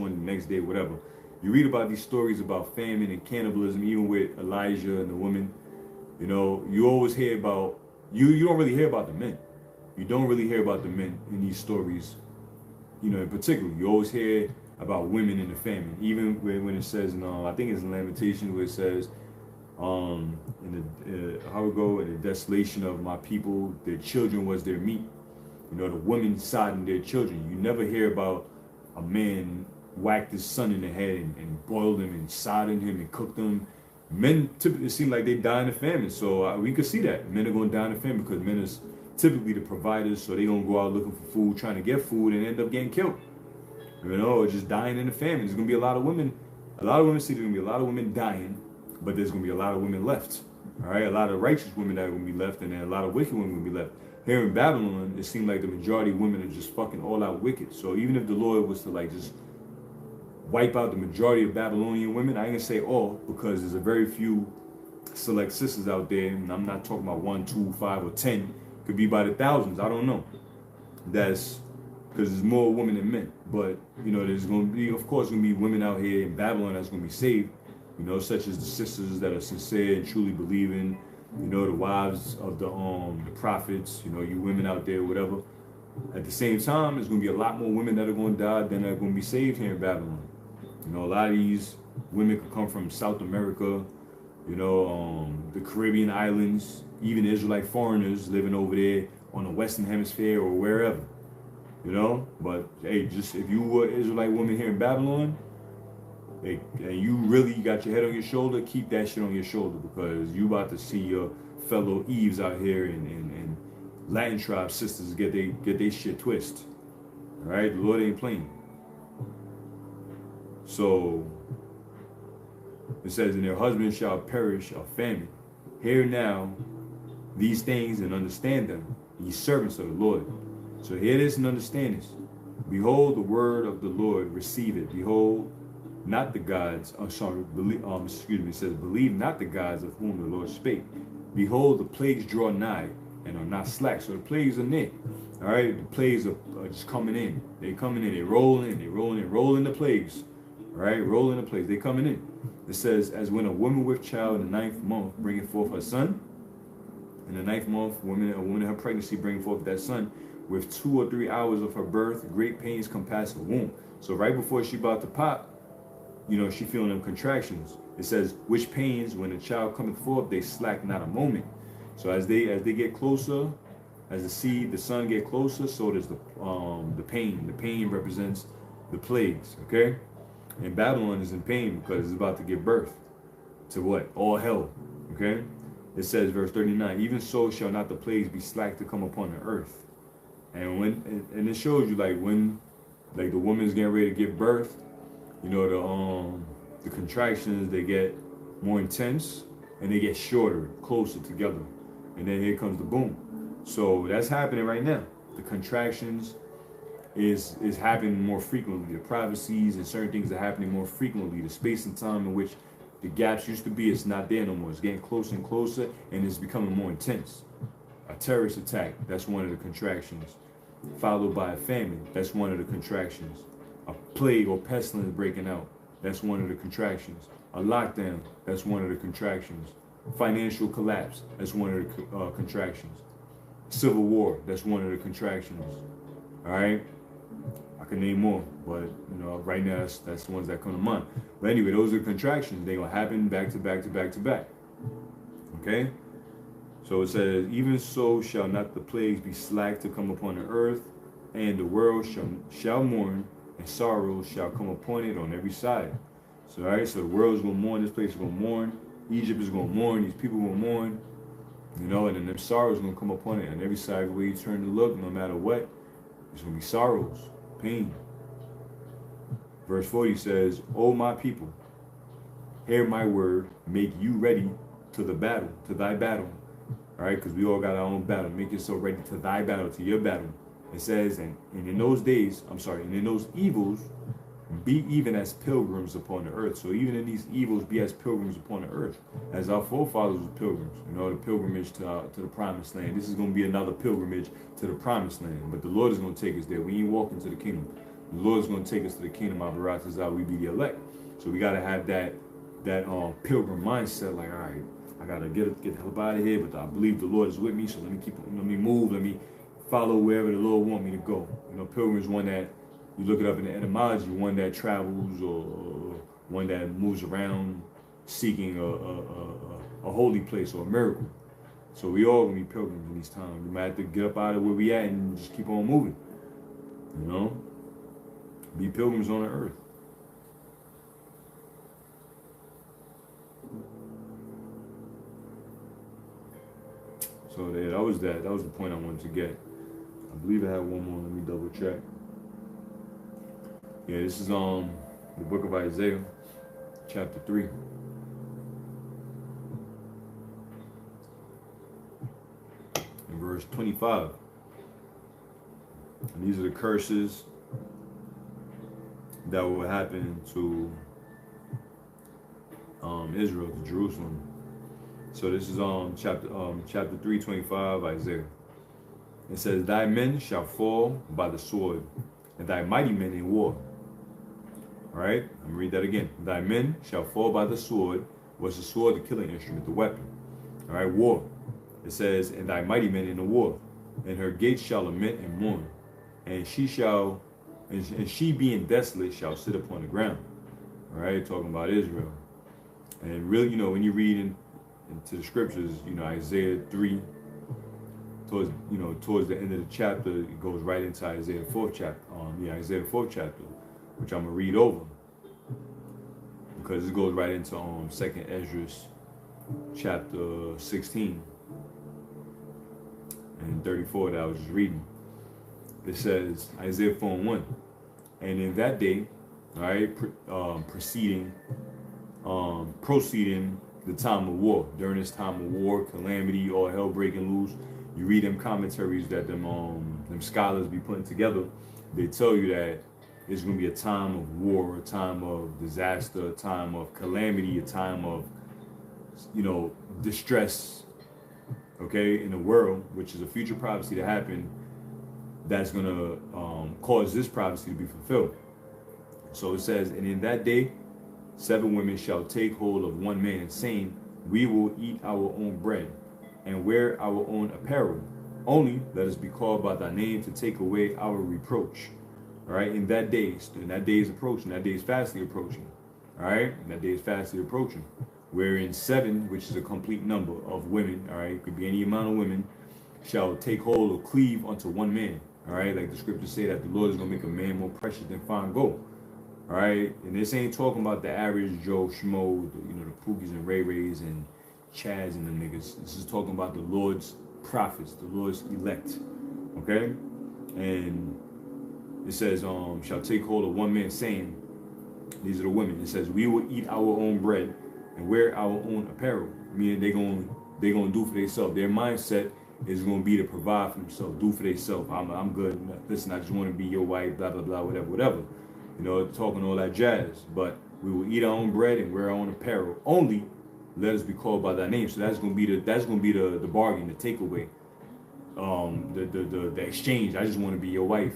day, whatever. You read about these stories about famine and cannibalism, even with Elijah and the woman. You always hear about, you don't really hear about the men. You don't really hear about the men in these stories. In particular, you always hear about women in the famine. Even when it says, I think it's in Lamentations where it says, in the how it go, in the desolation of my people, their children was their meat. You know, the women sodding their children. You never hear about a man whacked his son in the head and boiled him and sodding him and cooked him. Men typically seem like they die in the famine, so we could see that men are going to die in the famine because men is typically the providers, so they don't go out looking for food, trying to get food, and end up getting killed. You know, or just dying in the famine. There's going to be a lot of women. A lot of women see there's going to be a lot of women dying, but there's going to be a lot of women left. All right, a lot of righteous women that are going to be left, and then a lot of wicked women will be left. Here in Babylon, it seems like the majority of women are just fucking all out wicked. So even if the Lord was to like just wipe out the majority of Babylonian women, I ain't gonna say all, because there's a very few select sisters out there, and I'm not talking about 1, 2, 5, or 10. Could be by the thousands. I don't know. That's because there's more women than men. But you know, there's gonna be, of course, gonna be women out here in Babylon that's gonna be saved. You know, such as the sisters that are sincere and truly believing. You know, the wives of the prophets, you know, you women out there, whatever. At the same time, there's going to be a lot more women that are going to die than are going to be saved here in Babylon. You know, a lot of these women could come from South America, you know, the Caribbean islands, even Israelite foreigners living over there on the Western Hemisphere or wherever, you know. But, hey, just if you were an Israelite woman here in Babylon, hey, and you really got your head on your shoulder, keep that shit on your shoulder, because you about to see your fellow Eves out here and Latin tribe sisters get they shit twist. All right, the Lord ain't playing. So it says, and their husbands shall perish of famine. Hear now these things and understand them, ye servants of the Lord. So hear this and understand this. Behold the word of the Lord, receive it. Behold, not the gods, it says, believe not the gods of whom the Lord spake. Behold, the plagues draw nigh and are not slack. So the plagues are near. All right, the plagues are just coming in. They coming in, they rolling the plagues. All right, rolling the plagues, they coming in. It says, as when a woman with child in the 9th month bringing forth her son, in the 9th month, a woman in her pregnancy bringing forth that son, with 2 or 3 hours of her birth, great pains compass her womb. So right before she about to pop, you know, she feeling them contractions. It says, which pains, when the child cometh forth, they slack not a moment. So as they get closer, as the son get closer, so does the pain. The pain represents the plagues, okay? And Babylon is in pain because it's about to give birth to what? All hell, okay? It says, verse 39, even so shall not the plagues be slack to come upon the earth. And it shows you like when like the woman's getting ready to give birth, you know, the contractions, they get more intense and they get shorter, closer together. And then here comes the boom. So that's happening right now. The contractions is happening more frequently. The privacies and certain things are happening more frequently. The space and time in which the gaps used to be, it's not there no more. It's getting closer and closer, and it's becoming more intense. A terrorist attack, that's one of the contractions. Followed by a famine, that's one of the contractions. A plague or pestilence breaking out, that's one of the contractions. A lockdown, that's one of the contractions. Financial collapse, that's one of the contractions. Civil war, that's one of the contractions. All right, I can name more, but you know, right now that's the ones that come to mind. But anyway, those are the contractions. They're gonna happen back to back to back to back. Okay, so it says, even so shall not the plagues be slack to come upon the earth, and the world shall mourn, and sorrow shall come upon it on every side. So all right, so the world is gonna mourn. This place is gonna mourn. Egypt is gonna mourn. These people will mourn. You know, and then them sorrows gonna come upon it on every side. Where you turn to look, no matter what, there's gonna be sorrows, pain. Verse 40 says, O my people, hear my word, make you ready to the battle, to thy battle. All right, because we all got our own battle. Make yourself ready to thy battle, to your battle. It says, and in those days, and in those evils, be even as pilgrims upon the earth. So even in these evils, be as pilgrims upon the earth, as our forefathers were pilgrims. You know, the pilgrimage to the promised land. This is going to be another pilgrimage to the promised land. But the Lord is going to take us there. We ain't walking to the kingdom. The Lord is going to take us to the kingdom of Baratazah. We be the elect. So we got to have that pilgrim mindset. Like, all right, I got to get the hell out of here, but I believe the Lord is with me. So let me move. Let me follow wherever the Lord want me to go. You know, pilgrims one that You look it up in the etymology, one that travels or one that moves around seeking a holy place or a miracle. So we all gonna be pilgrims in these times. We might have to get up out of where we at and just keep on moving. You know? Be pilgrims on the earth. So yeah, that was that. That was the point I wanted to get. I believe I had one more. Let me double check. Yeah, this is the book of Isaiah, chapter 3. In verse 25. And these are the curses that will happen to Israel, to Jerusalem. So this is chapter 3:25, Isaiah. It says, "Thy men shall fall by the sword, and thy mighty men in war." All right, I'm gonna read that again. Thy men shall fall by the sword. What's the sword? The killing instrument, the weapon. All right, war. It says, "And thy mighty men in the war, and her gates shall lament and mourn, and she shall, and she being desolate shall sit upon the ground." All right, talking about Israel. And really, you know, when you read into the scriptures, you know, Isaiah 3, towards the end of the chapter, it goes right into Isaiah 4th chapter. Isaiah 4th chapter, which I'm gonna read over because it goes right into 2nd Ezra chapter 16 and 34 that I was just reading. It says, Isaiah 4:1, "And in that day," all right, proceeding the time of war. During this time of war, calamity, all hell breaking loose. You read them commentaries that them scholars be putting together. They tell you that it's going to be a time of war, a time of disaster, a time of calamity, a time of, distress, okay, in the world, which is a future prophecy to happen that's going to cause this prophecy to be fulfilled. So it says, "And in that day, 7 women shall take hold of one man, saying, We will eat our own bread and wear our own apparel. Only let us be called by thy name to take away our reproach." All right, in that day, and that day is approaching, that day is fastly approaching. All right, and that day is fastly approaching. Wherein 7, which is a complete number of women, all right, could be any amount of women, shall take hold or cleave unto one man. All right, like the scriptures say that the Lord is going to make a man more precious than fine gold. All right, and this ain't talking about the average Joe Schmo, the Pookies and Ray Rays and Chads and the niggas. This is talking about the Lord's prophets, the Lord's elect. Okay, and it says, shall take hold of one man, saying, these are the women. It says, "We will eat our own bread and wear our own apparel." Meaning they gonna do for themselves. Their mindset is gonna be to provide for themselves, do for themselves. I'm good. Listen, I just want to be your wife. Blah blah blah. Whatever. Talking all that jazz. But we will eat our own bread and wear our own apparel. Only let us be called by thy name. So that's gonna be the bargain, the takeaway, the exchange. I just want to be your wife.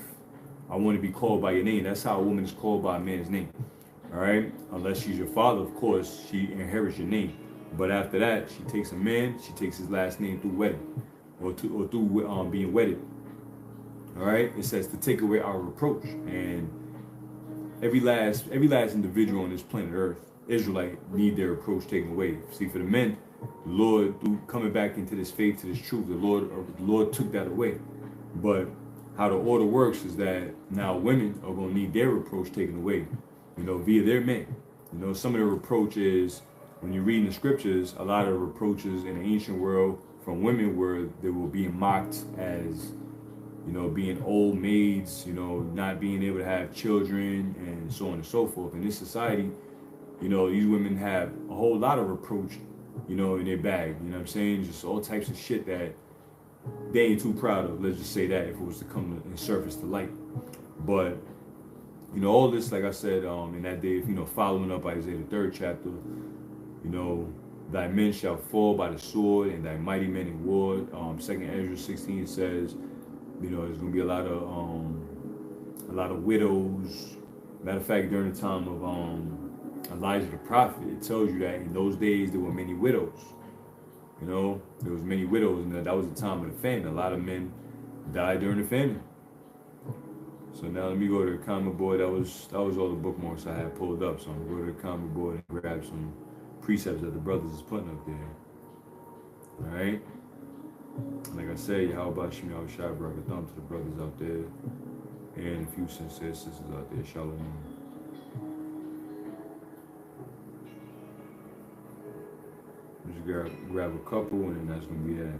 I want to be called by your name. That's how a woman is called by a man's name. All right, unless she's your father, of course, she inherits your name. But after that, she takes a man. She takes his last name through wedding, or through being wedded. All right, it says to take away our reproach. And every last individual on this planet Earth, Israelite, need their reproach taken away. See, for the men, the Lord, through coming back into this faith, to this truth, the Lord took that away. But how the order works is that now women are going to need their reproach taken away, via their men. Some of the reproach is, when you read in the scriptures, a lot of reproaches in the ancient world from women were they were being mocked as, being old maids, not being able to have children and so on and so forth. In this society, these women have a whole lot of reproach, in their bag, what I'm saying? Just all types of shit that they ain't too proud of. Let's just say that, if it was to come and surface to light. But all this, like I said, in that day, following up Isaiah the 3rd chapter, thy men shall fall by the sword and thy mighty men in war. 2nd Ezra 16 says, there's gonna be a lot of widows. Matter of fact, during the time of Elijah the prophet, it tells you that in those days there were many widows. There was many widows, and that was the time of the famine. A lot of men died during the famine. So now let me go to the comment board. That was all the bookmarks I had pulled up. So I'm gonna go to the comment board and grab some precepts that the brothers is putting up there. All right. Like I said, how about Shemi Shai Barakatham to the brothers out there, and a few sincere sisters out there. Shalom. Just grab a couple, and then that's gonna be that.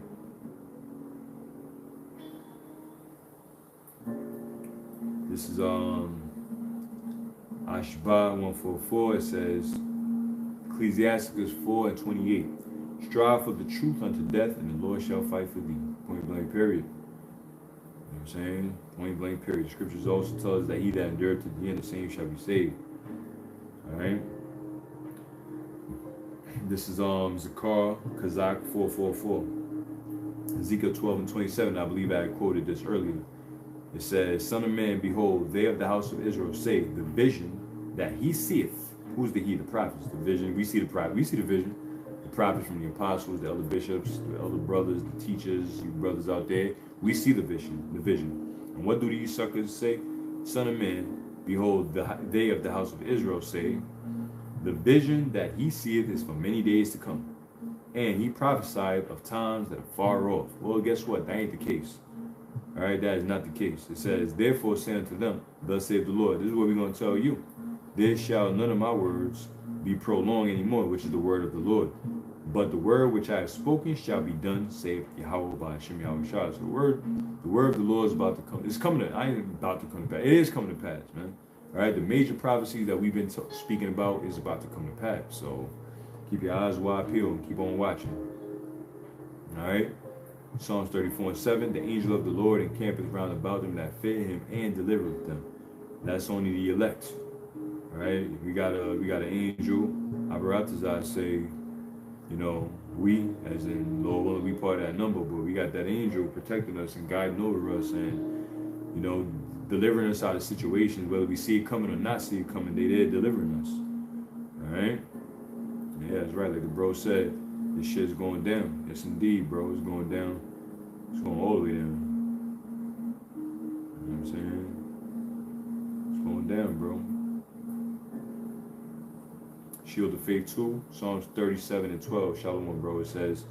This is Ashba 144. It says Ecclesiasticus 4:28. Strive for the truth unto death, and the Lord shall fight for thee. Point blank, period. You know what I'm saying? Point blank, period. The scriptures also tell us that he that endured to the end, the same shall be saved. Alright? This is Zakar Kazak 444. Ezekiel 12:27. I believe I had quoted this earlier. It says, Son of man, behold, they of the house of Israel say, the vision that he seeth. Who's the he? The prophets. The vision. We see the prophet. We see the vision. The prophets from the apostles, the elder bishops, the elder brothers, the teachers, you brothers out there. We see the vision. The vision. And what do these suckers say? Son of man, behold, they of the house of Israel say, the vision that he seeth is for many days to come. And he prophesied of times that are far off. Well, guess what? That ain't the case. All right, that is not the case. It says, therefore say unto them, thus saith the Lord. This is what we're going to tell you. There shall none of my words be prolonged anymore, which is the word of the Lord. But the word which I have spoken shall be done, saith Yahweh by Hashem Yahweh Shah. So the word of the Lord is about to come. It's coming to, I ain't about to come to pass. It is coming to pass, man. All right, the major prophecies that we've been speaking about is about to come to pass. So keep your eyes wide peeled and keep on watching. All right. Psalms 34:7, the angel of the Lord encampeth round about them that fear him and delivereth them. That's only the elect. All right, we got an angel. Abaratazai say, you know, we, as in Lord willing, we part of that number, but we got that angel protecting us and guiding over us and, you know, delivering us out of situations, whether we see it coming or not see it coming, they there delivering us. All right? Yeah, that's right. Like the bro said, this shit's going down. Yes, indeed, bro. It's going down. It's going all the way down. You know what I'm saying? It's going down, bro. Shield of Faith 2, Psalms 37:12. Shalom, bro. It says,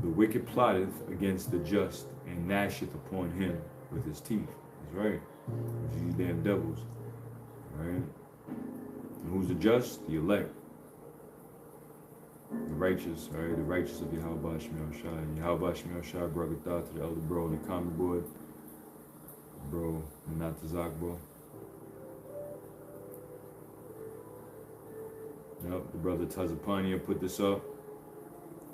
the wicked plotteth against the just and gnasheth upon him with his teeth. That's right. These damn devils. All right? And who's the just? The elect. The righteous, all right, the righteous of Yahweh Shemel Shai. And Yahweh Shemel Shai brought it to the elder bro on the comment board. Bro, not the Zach, bro. Yep, the brother Tazapania put this up.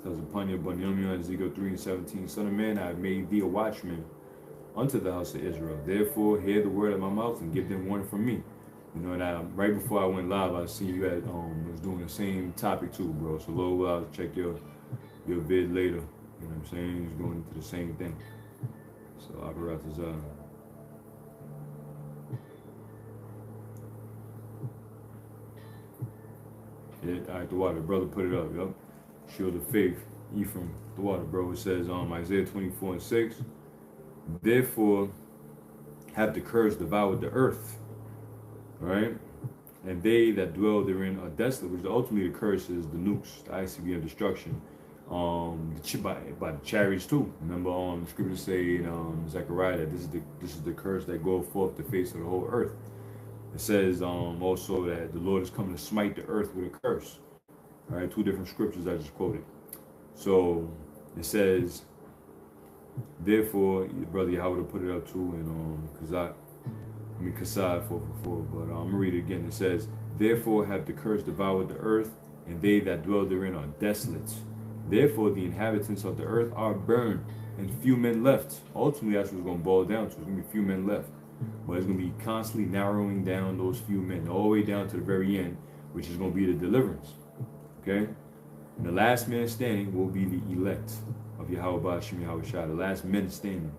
Tazapania Banyamia, Ezekiel 3:17. Son of man, I have made thee a watchman unto the house of Israel. Therefore, hear the word of my mouth and give them warning from me. You know, and right before I went live, I see you had was doing the same topic too, bro. So Lord, I'll check your vid later. You know what I'm saying? He's going into the same thing. So Abaratazah. Yeah, all right, the water, brother, put it up. Yep. Shield of faith, Ephraim, the water, bro. It says Isaiah 24:6. Therefore, have the curse devoured the earth. Right? And they that dwell therein are desolate, which ultimately the curse is the nukes, the ICBM destruction, by the chariots too. Remember, the scriptures say in Zechariah that this is the curse that goeth forth the face of the whole earth. It says also that the Lord is coming to smite the earth with a curse. All right, two different scriptures I just quoted. So it says, therefore, brother Yahweh put it up too in Kasai 444, but I'm gonna read it again. It says, therefore have the curse devoured the earth, and they that dwell therein are desolate. Therefore the inhabitants of the earth are burned, and few men left. Ultimately, that's what it's gonna boil down to. There's gonna be few men left, but it's gonna be constantly narrowing down those few men all the way down to the very end, which is gonna be the deliverance. Okay, and the last man standing will be the elect of Yahweh Hashem Yahweh Shai, the last men standing.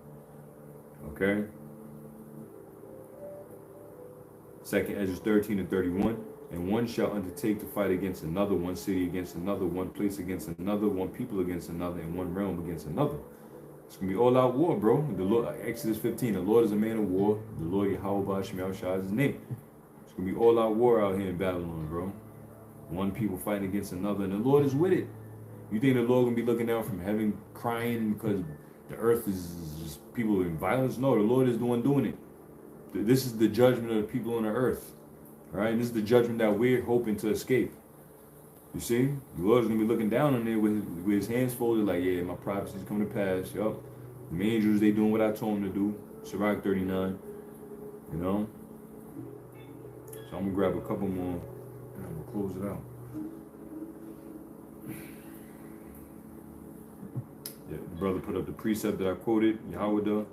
Okay. 2nd Ezra 13:31, and one shall undertake to fight against another, one city against another, one place against another, one people against another, and one realm against another. It's gonna be all out war, bro. The Lord, Exodus 15, the Lord is a man of war. The Lord Yahweh Shemel Shah is his name. It's gonna be all out war out here in Babylon, bro. One people fighting against another, and the Lord is with it. You think the Lord gonna be looking down from heaven crying because the earth is just people in violence? No, the Lord is the one doing it. This is the judgment of the people on the earth. All right, and this is the judgment that we're hoping to escape. You see, the Lord's gonna be looking down on there with his hands folded, like, yeah, my prophecy's coming to pass. Yup, the angels, they doing what I told them to do. Sirach 39. You know. So I'm gonna grab a couple more and I'm gonna close it out. Yeah, the brother put up the precept that I quoted, Yahweh.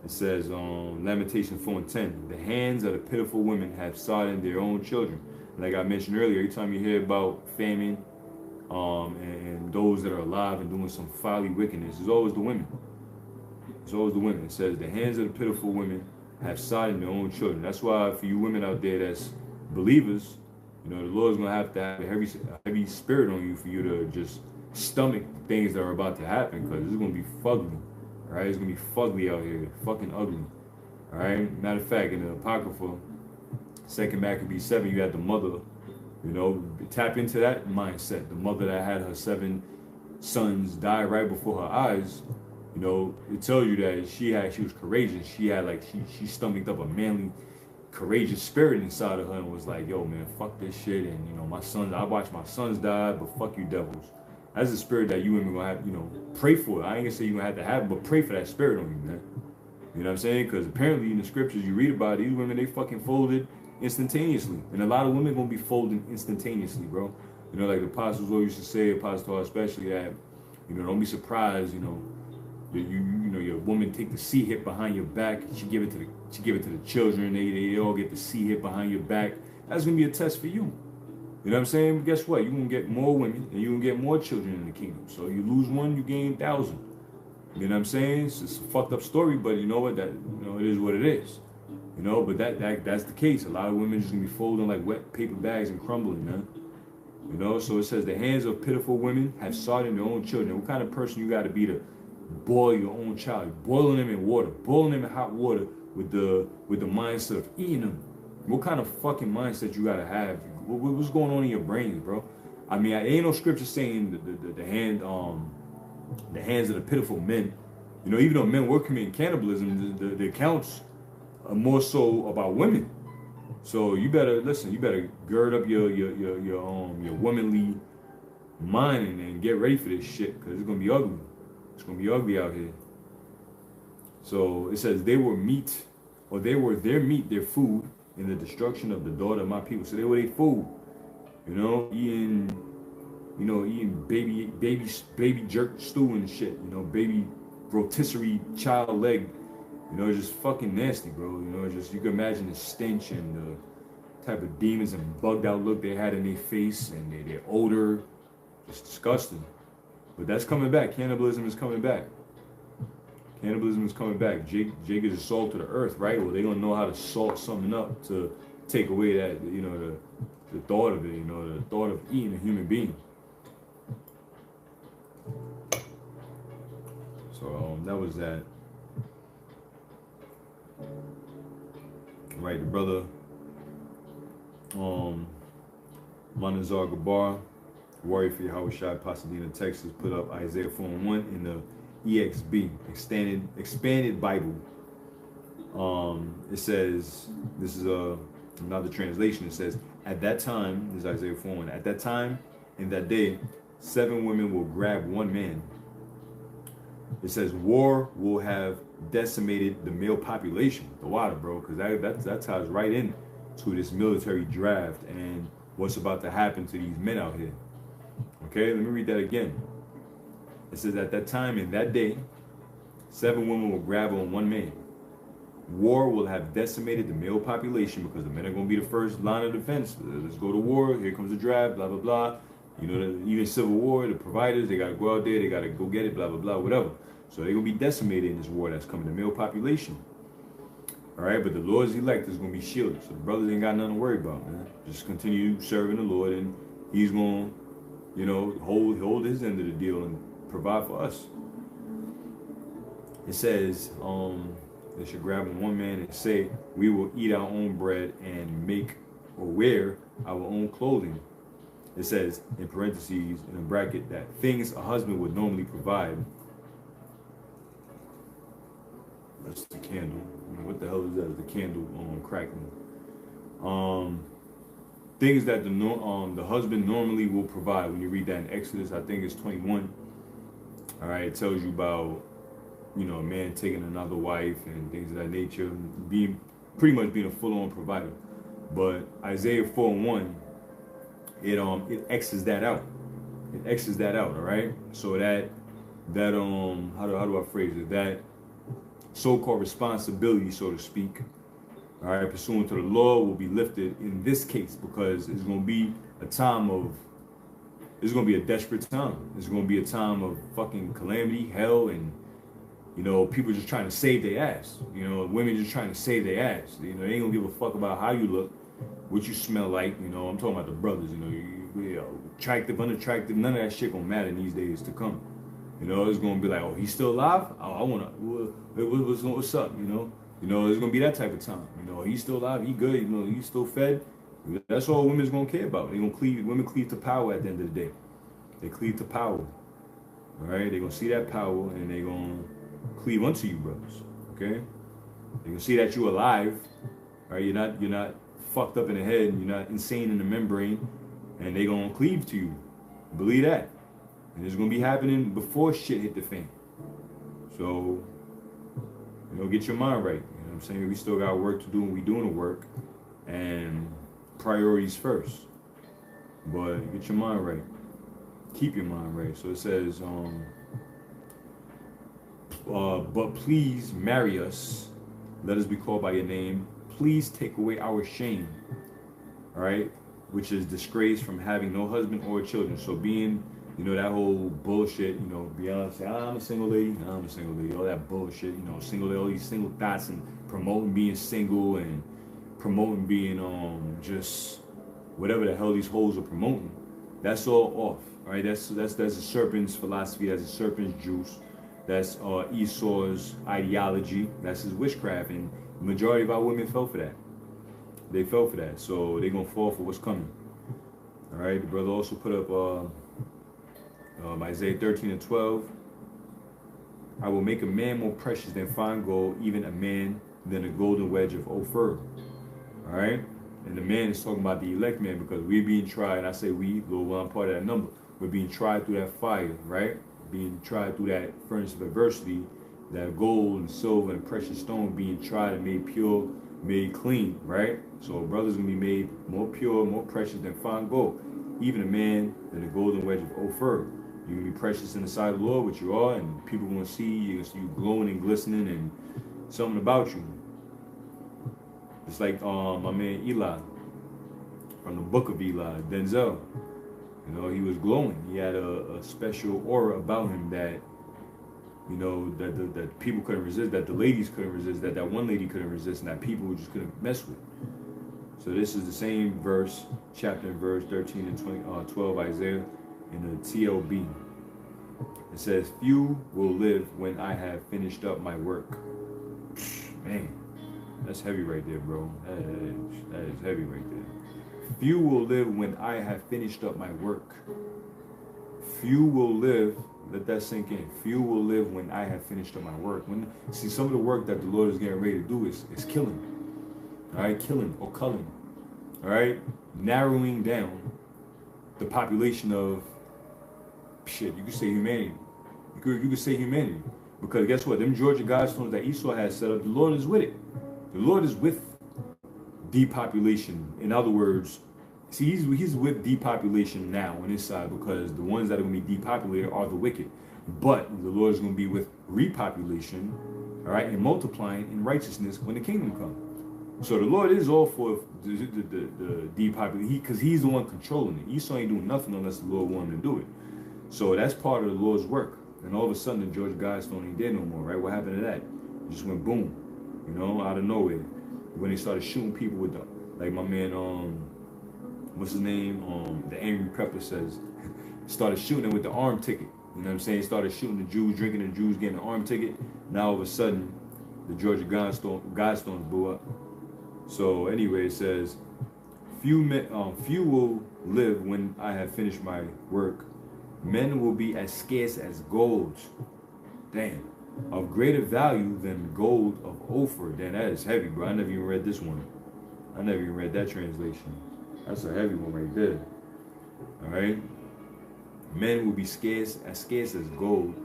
It says, Lamentations 4:10, the hands of the pitiful women have sodden their own children. Like I mentioned earlier, every time you hear about famine and those that are alive and doing some folly wickedness, it's always the women. It's always the women. It says, the hands of the pitiful women have sodden their own children. That's why for you women out there that's believers, you know, the Lord's going to have a heavy spirit on you for you to just stomach things that are about to happen, because it's going to be fugly. All right, it's going to be fugly out here, fucking ugly. All right, matter of fact, in the Apocrypha, 2 Maccabees 7, you had the mother, you know, tap into that mindset. The mother that had her 7 sons die right before her eyes, you know, it tells you that she was courageous. She had she stomached up a manly, courageous spirit inside of her and was like, yo, man, fuck this shit. And, you know, I watched my sons die, but fuck you devils. That's a spirit that you women gonna have, you know, pray for. I ain't gonna say you're gonna have to have it, but pray for that spirit on you, man. You know what I'm saying? Because apparently in the scriptures you read about, these women, they fucking folded instantaneously. And a lot of women gonna be folding instantaneously, bro. You know, like the apostles always used to say, Apostle especially, that, you know, don't be surprised, you know, you know, your woman take the C hit behind your back, she give it to the children, they all get the C hit behind your back. That's gonna be a test for you. You know what I'm saying? But guess what? You're going to get more women and you're going to get more children in the kingdom. So you lose one, you gain 1,000. You know what I'm saying? It's a fucked up story, but you know what? That, you know, it is what it is. You know, but that's the case. A lot of women just going to be folding like wet paper bags and crumbling, man. You know, so it says the hands of pitiful women have sodden their own children. What kind of person you got to be to boil your own child? You're boiling them in water, boiling them in hot water with the mindset of eating them. What kind of fucking mindset you got to have? What's going on in your brains, bro? I mean, ain't no scripture saying the hands of the pitiful men. You know, even though men were committing cannibalism, the accounts are more so about women. So you better listen. You better gird up your womanly mind and get ready for this shit, because it's gonna be ugly. It's gonna be ugly out here. So it says they were their meat, their food, in the destruction of the daughter of my people. So they were their food, you know, eating baby jerk stew and shit, you know, baby rotisserie child leg, you know, just fucking nasty, bro. You know, just, you can imagine the stench and the type of demons and bugged out look they had in their face and their odor, just disgusting. But that's coming back. Cannibalism is coming back. Cannibalism is coming back. Jake is the salt of the earth, right? Well, they're going to know how to salt something up to take away that, you know, the thought of it, you know, the thought of eating a human being. So that was that. Right, the brother Manazar Gabar, warrior for Yahweh Shai, Pasadena, Texas, put up Isaiah 4:1 in the EXB, expanded Bible. It says, this is another translation. It says, at that time, this is Isaiah 4:1, at that time, in that day, 7 women will grab 1 man. It says war will have decimated the male population. The water, bro, because that ties right in to this military draft and what's about to happen to these men out here. Okay, let me read that again. It says, at that time, in that day, 7 women will grab on 1 man. War will have decimated the male population, because the men are going to be the first line of defense. Let's go to war. Here comes the draft, blah, blah, blah. You know, even Civil War, the providers, they got to go out there. They got to go get it, blah, blah, blah, whatever. So they're going to be decimated in this war that's coming, the male population. All right, but the Lord's elect is going to be shielded. So the brothers ain't got nothing to worry about, man. Just continue serving the Lord, and he's going to, you know, hold his end of the deal and provide for us. It says, they should grab one man and say, we will eat our own bread and make or wear our own clothing. It says, in parentheses, in a bracket, that things a husband would normally provide. That's the candle. What the hell is that? The candle crackling. Things that the husband normally will provide. When you read that in Exodus, I think it's 21. All right, it tells you about, you know, a man taking another wife and things of that nature, being pretty much being a full-on provider. But Isaiah 4:1, it X's that out. It X's that out. All right. So that how do I phrase it? That so-called responsibility, so to speak, all right, pursuant to the law, will be lifted in this case, because it's going to be a time of, it's going to be a desperate time. It's going to be a time of fucking calamity, hell, and, you know, people just trying to save their ass. You know, women just trying to save their ass. You know, they ain't going to give a fuck about how you look, what you smell like. You know, I'm talking about the brothers, you know, attractive, unattractive, none of that shit going to matter in these days to come. You know, it's going to be like, oh, he's still alive? Oh, I want to, what's up, you know? You know, it's going to be that type of time. You know, he's still alive, he good, you know, he's still fed. That's all women's going to care about. They're going to cleave, women cleave to power at the end of the day. They cleave to power. All right? They're going to see that power and they're going to cleave unto you, brothers. Okay? They're going to see that you're alive. All right? You're not fucked up in the head, you're not insane in the membrane, and they're going to cleave to you. Believe that. And it's going to be happening before shit hit the fan. So, you know, get your mind right. You know what I'm saying? We still got work to do, and we doing the work. And priorities first. But get your mind right. Keep your mind right. So it says, but please marry us. Let us be called by your name. Please take away our shame. All right? Which is disgrace from having no husband or children. So being, you know, that whole bullshit, you know, Beyonce, I'm a single lady, all that bullshit, you know, single lady, all these single thoughts, and promoting being single and promoting being just whatever the hell these hoes are promoting. That's all off. All right, that's the serpent's philosophy, that's the serpent's juice, that's Esau's ideology, that's his witchcraft, and the majority of our women fell for that. They fell for that, so they're gonna fall for what's coming. All right, the brother also put up Isaiah 13:12. I will make a man more precious than fine gold, even a man than a golden wedge of Ophir. All right, and the man is talking about the elect man, because we're being tried. And I say we, well, I'm part of that number. We're being tried through that fire, right? Being tried through that furnace of adversity, that gold and silver and precious stone being tried and made pure, made clean, right? So brothers gonna be made more pure, more precious than fine gold, even a man than a golden wedge of Ophir. You're gonna be precious in the sight of the Lord, which you are, and people gonna see you, gonna see you glowing and glistening, and something about you. It's like my man Eli from the book of Eli, Denzel. You know, he was glowing. He had a special aura about him that, you know, that people couldn't resist, that the ladies couldn't resist, that one lady couldn't resist, and that people just couldn't mess with. So this is the same verse, chapter and verse 13 and 12 Isaiah in the TLB. It says, few will live when I have finished up my work. Man, that's heavy right there, bro. That is heavy right there. Few will live when I have finished up my work. Few will live, let that sink in. Few will live when I have finished up my work. See, some of the work that the Lord is getting ready to do is killing. All right, killing or culling. All right, narrowing down the population of shit. You could say humanity. You could say humanity, because guess what? Them Georgia Guidestones that Esau has set up, the Lord is with it. The Lord is with depopulation. In other words, see, he's with depopulation now on his side, because the ones that are going to be depopulated are the wicked. But the Lord is going to be with repopulation, all right, and multiplying in righteousness when the kingdom comes. So the Lord is all for the depopulation, because he's the one controlling it. Esau ain't doing nothing unless the Lord wanted to do it. So that's part of the Lord's work. And all of a sudden, the Georgia Guidestone ain't there no more, right? What happened to that? It just went boom, you know, out of nowhere. When they started shooting people with the, like my man, what's his name? The Angry Prepper says, started shooting them with the arm ticket. You know what I'm saying? He started shooting the Jews, drinking the Jews, getting an arm ticket. Now all of a sudden, the Georgia Guidestones blew up. So anyway, it says, few will live when I have finished my work. Men will be as scarce as gold. Damn. Of greater value than gold of Ophir. Damn, that is heavy, bro. I never even read this one. I never even read that translation. That's a heavy one right there. Alright? Men will be scarce as gold,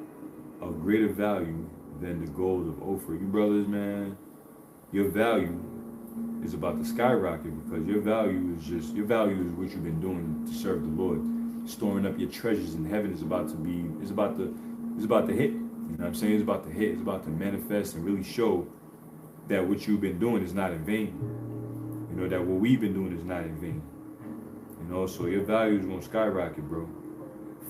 of greater value than the gold of Ophir. You brothers, man, your value is about to skyrocket, because your value is what you've been doing to serve the Lord. Storing up your treasures in heaven is about to hit. You know what I'm saying? It's about to hit. It's about to manifest and really show that what you've been doing is not in vain. You know, that what we've been doing is not in vain. You know, so your value is going to skyrocket, bro.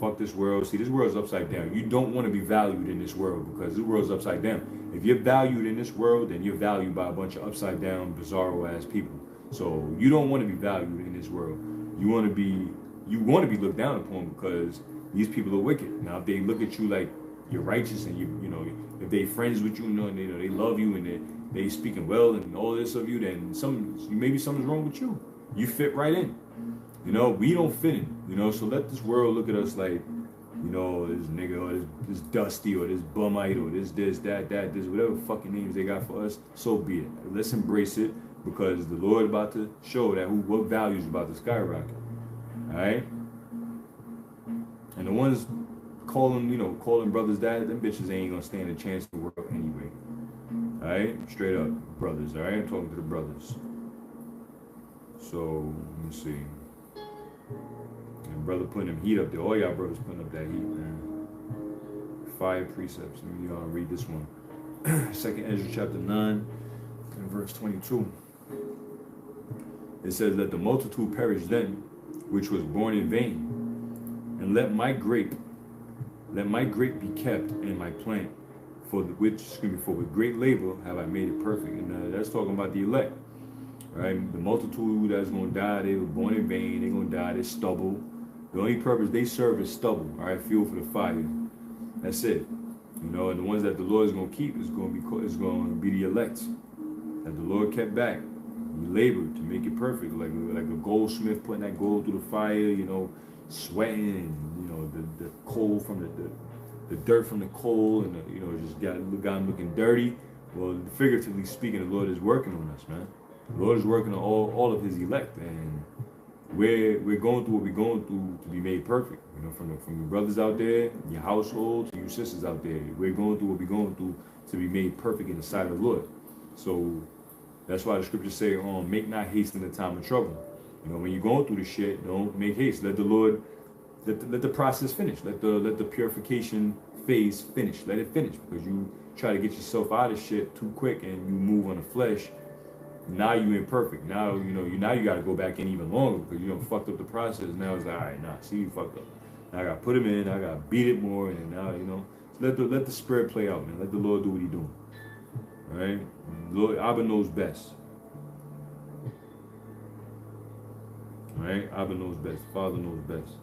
Fuck this world. See, this world's upside down. You don't want to be valued in this world, because this world's upside down. If you're valued in this world, then you're valued by a bunch of upside down, bizarro ass people. So you don't want to be valued in this world. You want to be looked down upon, because these people are wicked. Now, if they look at you like you're righteous, and you know, if they friends with you, and they love you, and they speaking well and all this of you, then maybe something's wrong with you. You fit right in. You know, we don't fit in, you know, so let this world look at us like, you know, this nigga, or this Dusty, or this Bumite, or this, this, whatever fucking names they got for us, so be it. Let's embrace it, because the Lord about to show that what value is about to skyrocket. Alright? And the ones calling brothers that, them bitches ain't gonna stand a chance in the world anyway. Alright? Straight up, brothers, alright? I'm talking to the brothers. So, let me see. And brother putting them heat up there. All y'all brothers putting up that heat, man. Fire precepts. Let me read this one. 2nd Ezra chapter 9 and verse 22. It says, let the multitude perish then, which was born in vain. And let my grape be kept in my plant, with great labor have I made it perfect. And that's talking about the elect. Right? The multitude that's going to die, they were born in vain, they're going to die, they're stubble. The only purpose they serve is stubble, all right? Fuel for the fire. That's it. You know, and the ones that the Lord is going to keep is going to be the elect that the Lord kept back. He labored to make it perfect, like a goldsmith putting that gold through the fire, you know, sweating, and, you know, the coal from the dirt from the coal, and you know, just got him looking dirty. Well, figuratively speaking, the Lord is working on us, man. The Lord is working on all of His elect, and we're going through what we're going through to be made perfect. You know, from your brothers out there, your household, to your sisters out there, we're going through what we're going through to be made perfect in the sight of the Lord. So that's why the scriptures say, make not haste in the time of trouble. You know, when you're going through the shit, don't make haste. Let the Lord, let the process finish. Let the purification phase finish. Let it finish, because you try to get yourself out of shit too quick and you move on the flesh. Now you imperfect. Now you got to go back in even longer, because you fucked up the process. Now it's like, all right, see, you fucked up. Now I got to put him in. I got to beat it more, and now so let the spirit play out, man. Let the Lord do what He doing. All right, Lord Abba knows best. All right, Abba knows best. Father knows best.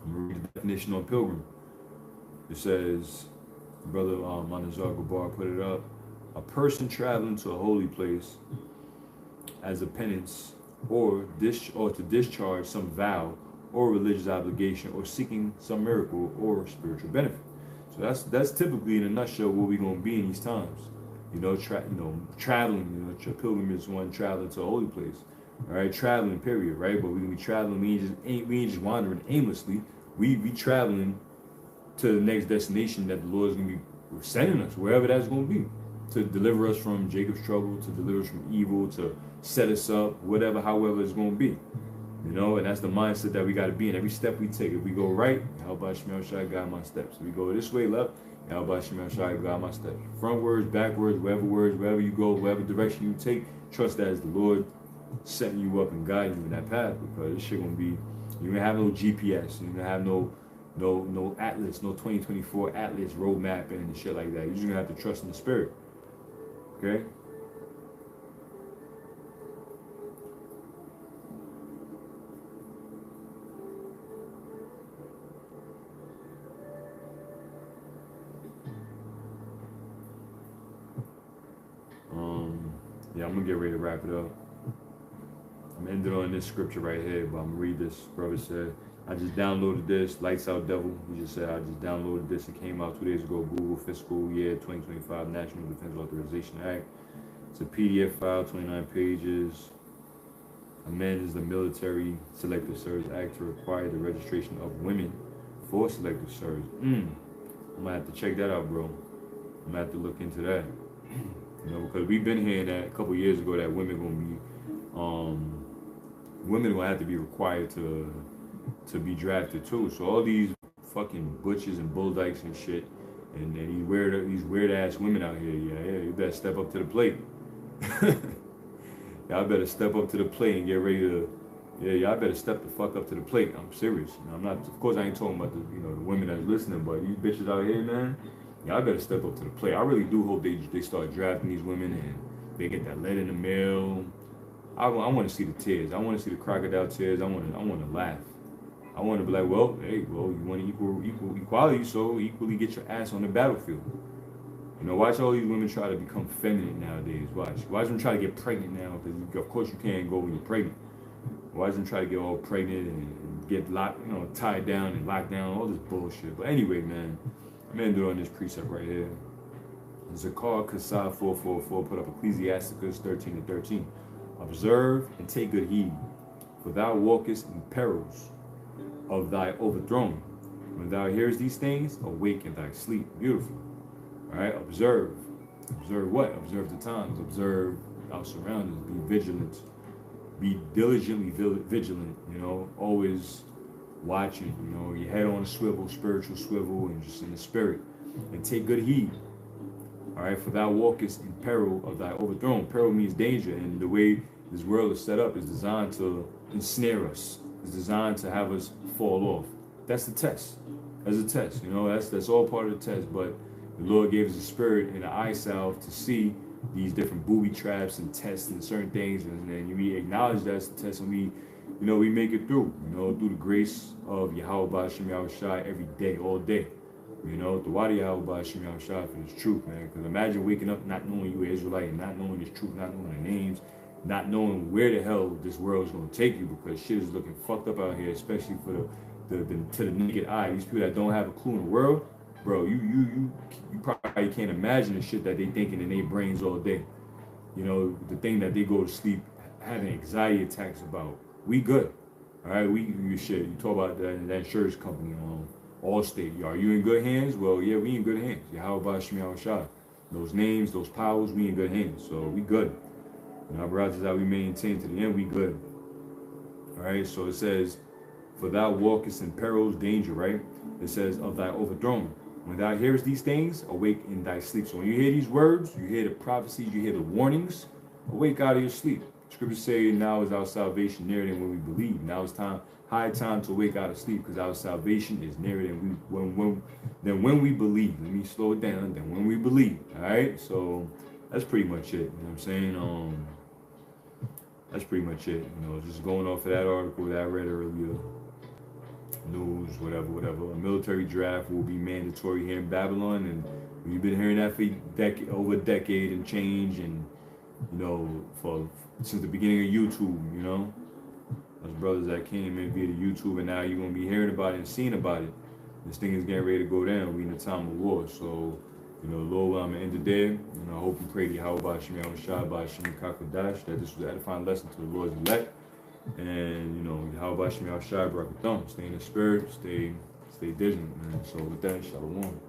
I'm gonna read the definition on pilgrim. It says, Brother Manazar Gabar put it up: a person traveling to a holy place as a penance, or to discharge some vow or religious obligation, or seeking some miracle or spiritual benefit. So that's typically, in a nutshell, what we're gonna be in these times. Traveling. Pilgrim is one traveling to a holy place. All right, traveling, period. Right, but we be traveling. We ain't just wandering aimlessly. We traveling to the next destination that the Lord is going to be sending us, wherever that's going to be, to deliver us from Jacob's trouble, to deliver us from evil, to set us up, however it's going to be. You know, and that's the mindset that we got to be in every step we take. If we go right, how about Shemel Shai guide my steps? If we go this way, left, how about Shemel Shai guide my steps? Frontwards, backwards, wherever you go, whatever direction you take, trust that it's the Lord setting you up and guiding you in that path, because this shit going to be, you don't have no GPS, you don't have no Atlas, no 2024 Atlas roadmap and shit like that. You're just gonna have to trust in the Spirit. Okay? Yeah, I'm gonna get ready to wrap it up. I'm ending on this scripture right here, but I'm gonna read this. Brother said, I just downloaded this, Lights Out Devil. He just said, I just downloaded this. It came out 2 days ago. Google Fiscal Year 2025 National Defense Authorization Act. It's a PDF file, 29 pages. Amends the Military Selective Service Act to require the registration of women for selective service. I'm gonna have to check that out, bro. I'm gonna have to look into that. You know, because we've been hearing that a couple years ago that women gonna have to be required to be drafted too. So all these fucking butchers and bull dykes and shit, and these weird ass women out here, yeah, you better step up to the plate. Y'all better step up to the plate and get ready to, y'all better step the fuck up to the plate. I'm serious. I'm not, of course I ain't talking about the women that's listening, but these bitches out here, man, y'all better step up to the plate. I really do hope they start drafting these women and they get that letter in the mail. I want to see the tears. I want to see the crocodile tears. I want to laugh. I want to be like, well, hey, well, you want equality, so equally get your ass on the battlefield. You know, watch all these women try to become feminine nowadays. Watch them try to get pregnant now, because of course you can't go when you're pregnant. Watch them try to get all pregnant and get locked, tied down and locked down, all this bullshit. But anyway, man, I'm ending on this precept right here. Zakar Kasah 444 put up Ecclesiasticus 13:13. Observe and take good heed, for thou walkest in perils of thy overthrown. When thou hearest these things, awake in thy sleep. Beautiful. All right, observe. Observe what? Observe the times. Observe our surroundings. Be vigilant. Be diligently vigilant. Always watching. Your head on a swivel, spiritual swivel, and just in the spirit. And take good heed. All right, for thou walkest in peril of thy overthrown. Peril means danger, and the way this world is set up is designed to ensnare us. It's designed to have us fall off. That's the test. That's a test. That's all part of the test. But the Lord gave us a spirit and an eye salve to see these different booby traps and tests and certain things, and then we acknowledge that's the test, and we make it through. Through the grace of Yahweh Ba'Shem Yahushai every day, all day. The Wadi Yahweh Ba'Shem Yahushai for this truth, man. Because imagine waking up not knowing you were Israelite, and not knowing this truth, not knowing the names, not knowing where the hell this world is going to take you, because shit is looking fucked up out here, especially for to the naked eye. These people that don't have a clue in the world. Bro, you probably can't imagine the shit that they thinking in their brains all day. The thing that they go to sleep having anxiety attacks about. We good. All right, you talk about that insurance company, Allstate. Are you in good hands? Well, yeah, we in good hands. Yahweh Ba'Shem Yahushai. Those names, those powers, we in good hands. So we good. Our brothers that we maintain to the end, we good. All right, so it says, for thou walkest in perils, danger, right? It says, of thy overthrown. When thou hearest these things, awake in thy sleep. So when you hear these words, you hear the prophecies, you hear the warnings, awake out of your sleep. Scriptures say, now is our salvation nearer than when we believe. Now is high time to wake out of sleep, because our salvation is nearer than when we believe. Let me slow it down. Than when we believe. All right. So that's pretty much it. You know what I'm saying? That's pretty much it. Just going off of that article that I read earlier. News, whatever. A military draft will be mandatory here in Babylon, and we've been hearing that for over a decade and change, and since the beginning of YouTube. Those brothers that came in via the YouTube, and now you're gonna be hearing about it and seeing about it. This thing is getting ready to go down. We in a time of war, so Lord, I'm gonna end it there. I hope and pray to Yahweh Ba'Shem Yahushai Ba'Shem Kakwadash that this was an edifying lesson to the Lord's elect. And Yahweh Ba'Shem Yahushai Barakatham. Stay in the spirit, stay vigilant, man. So with that, shalom.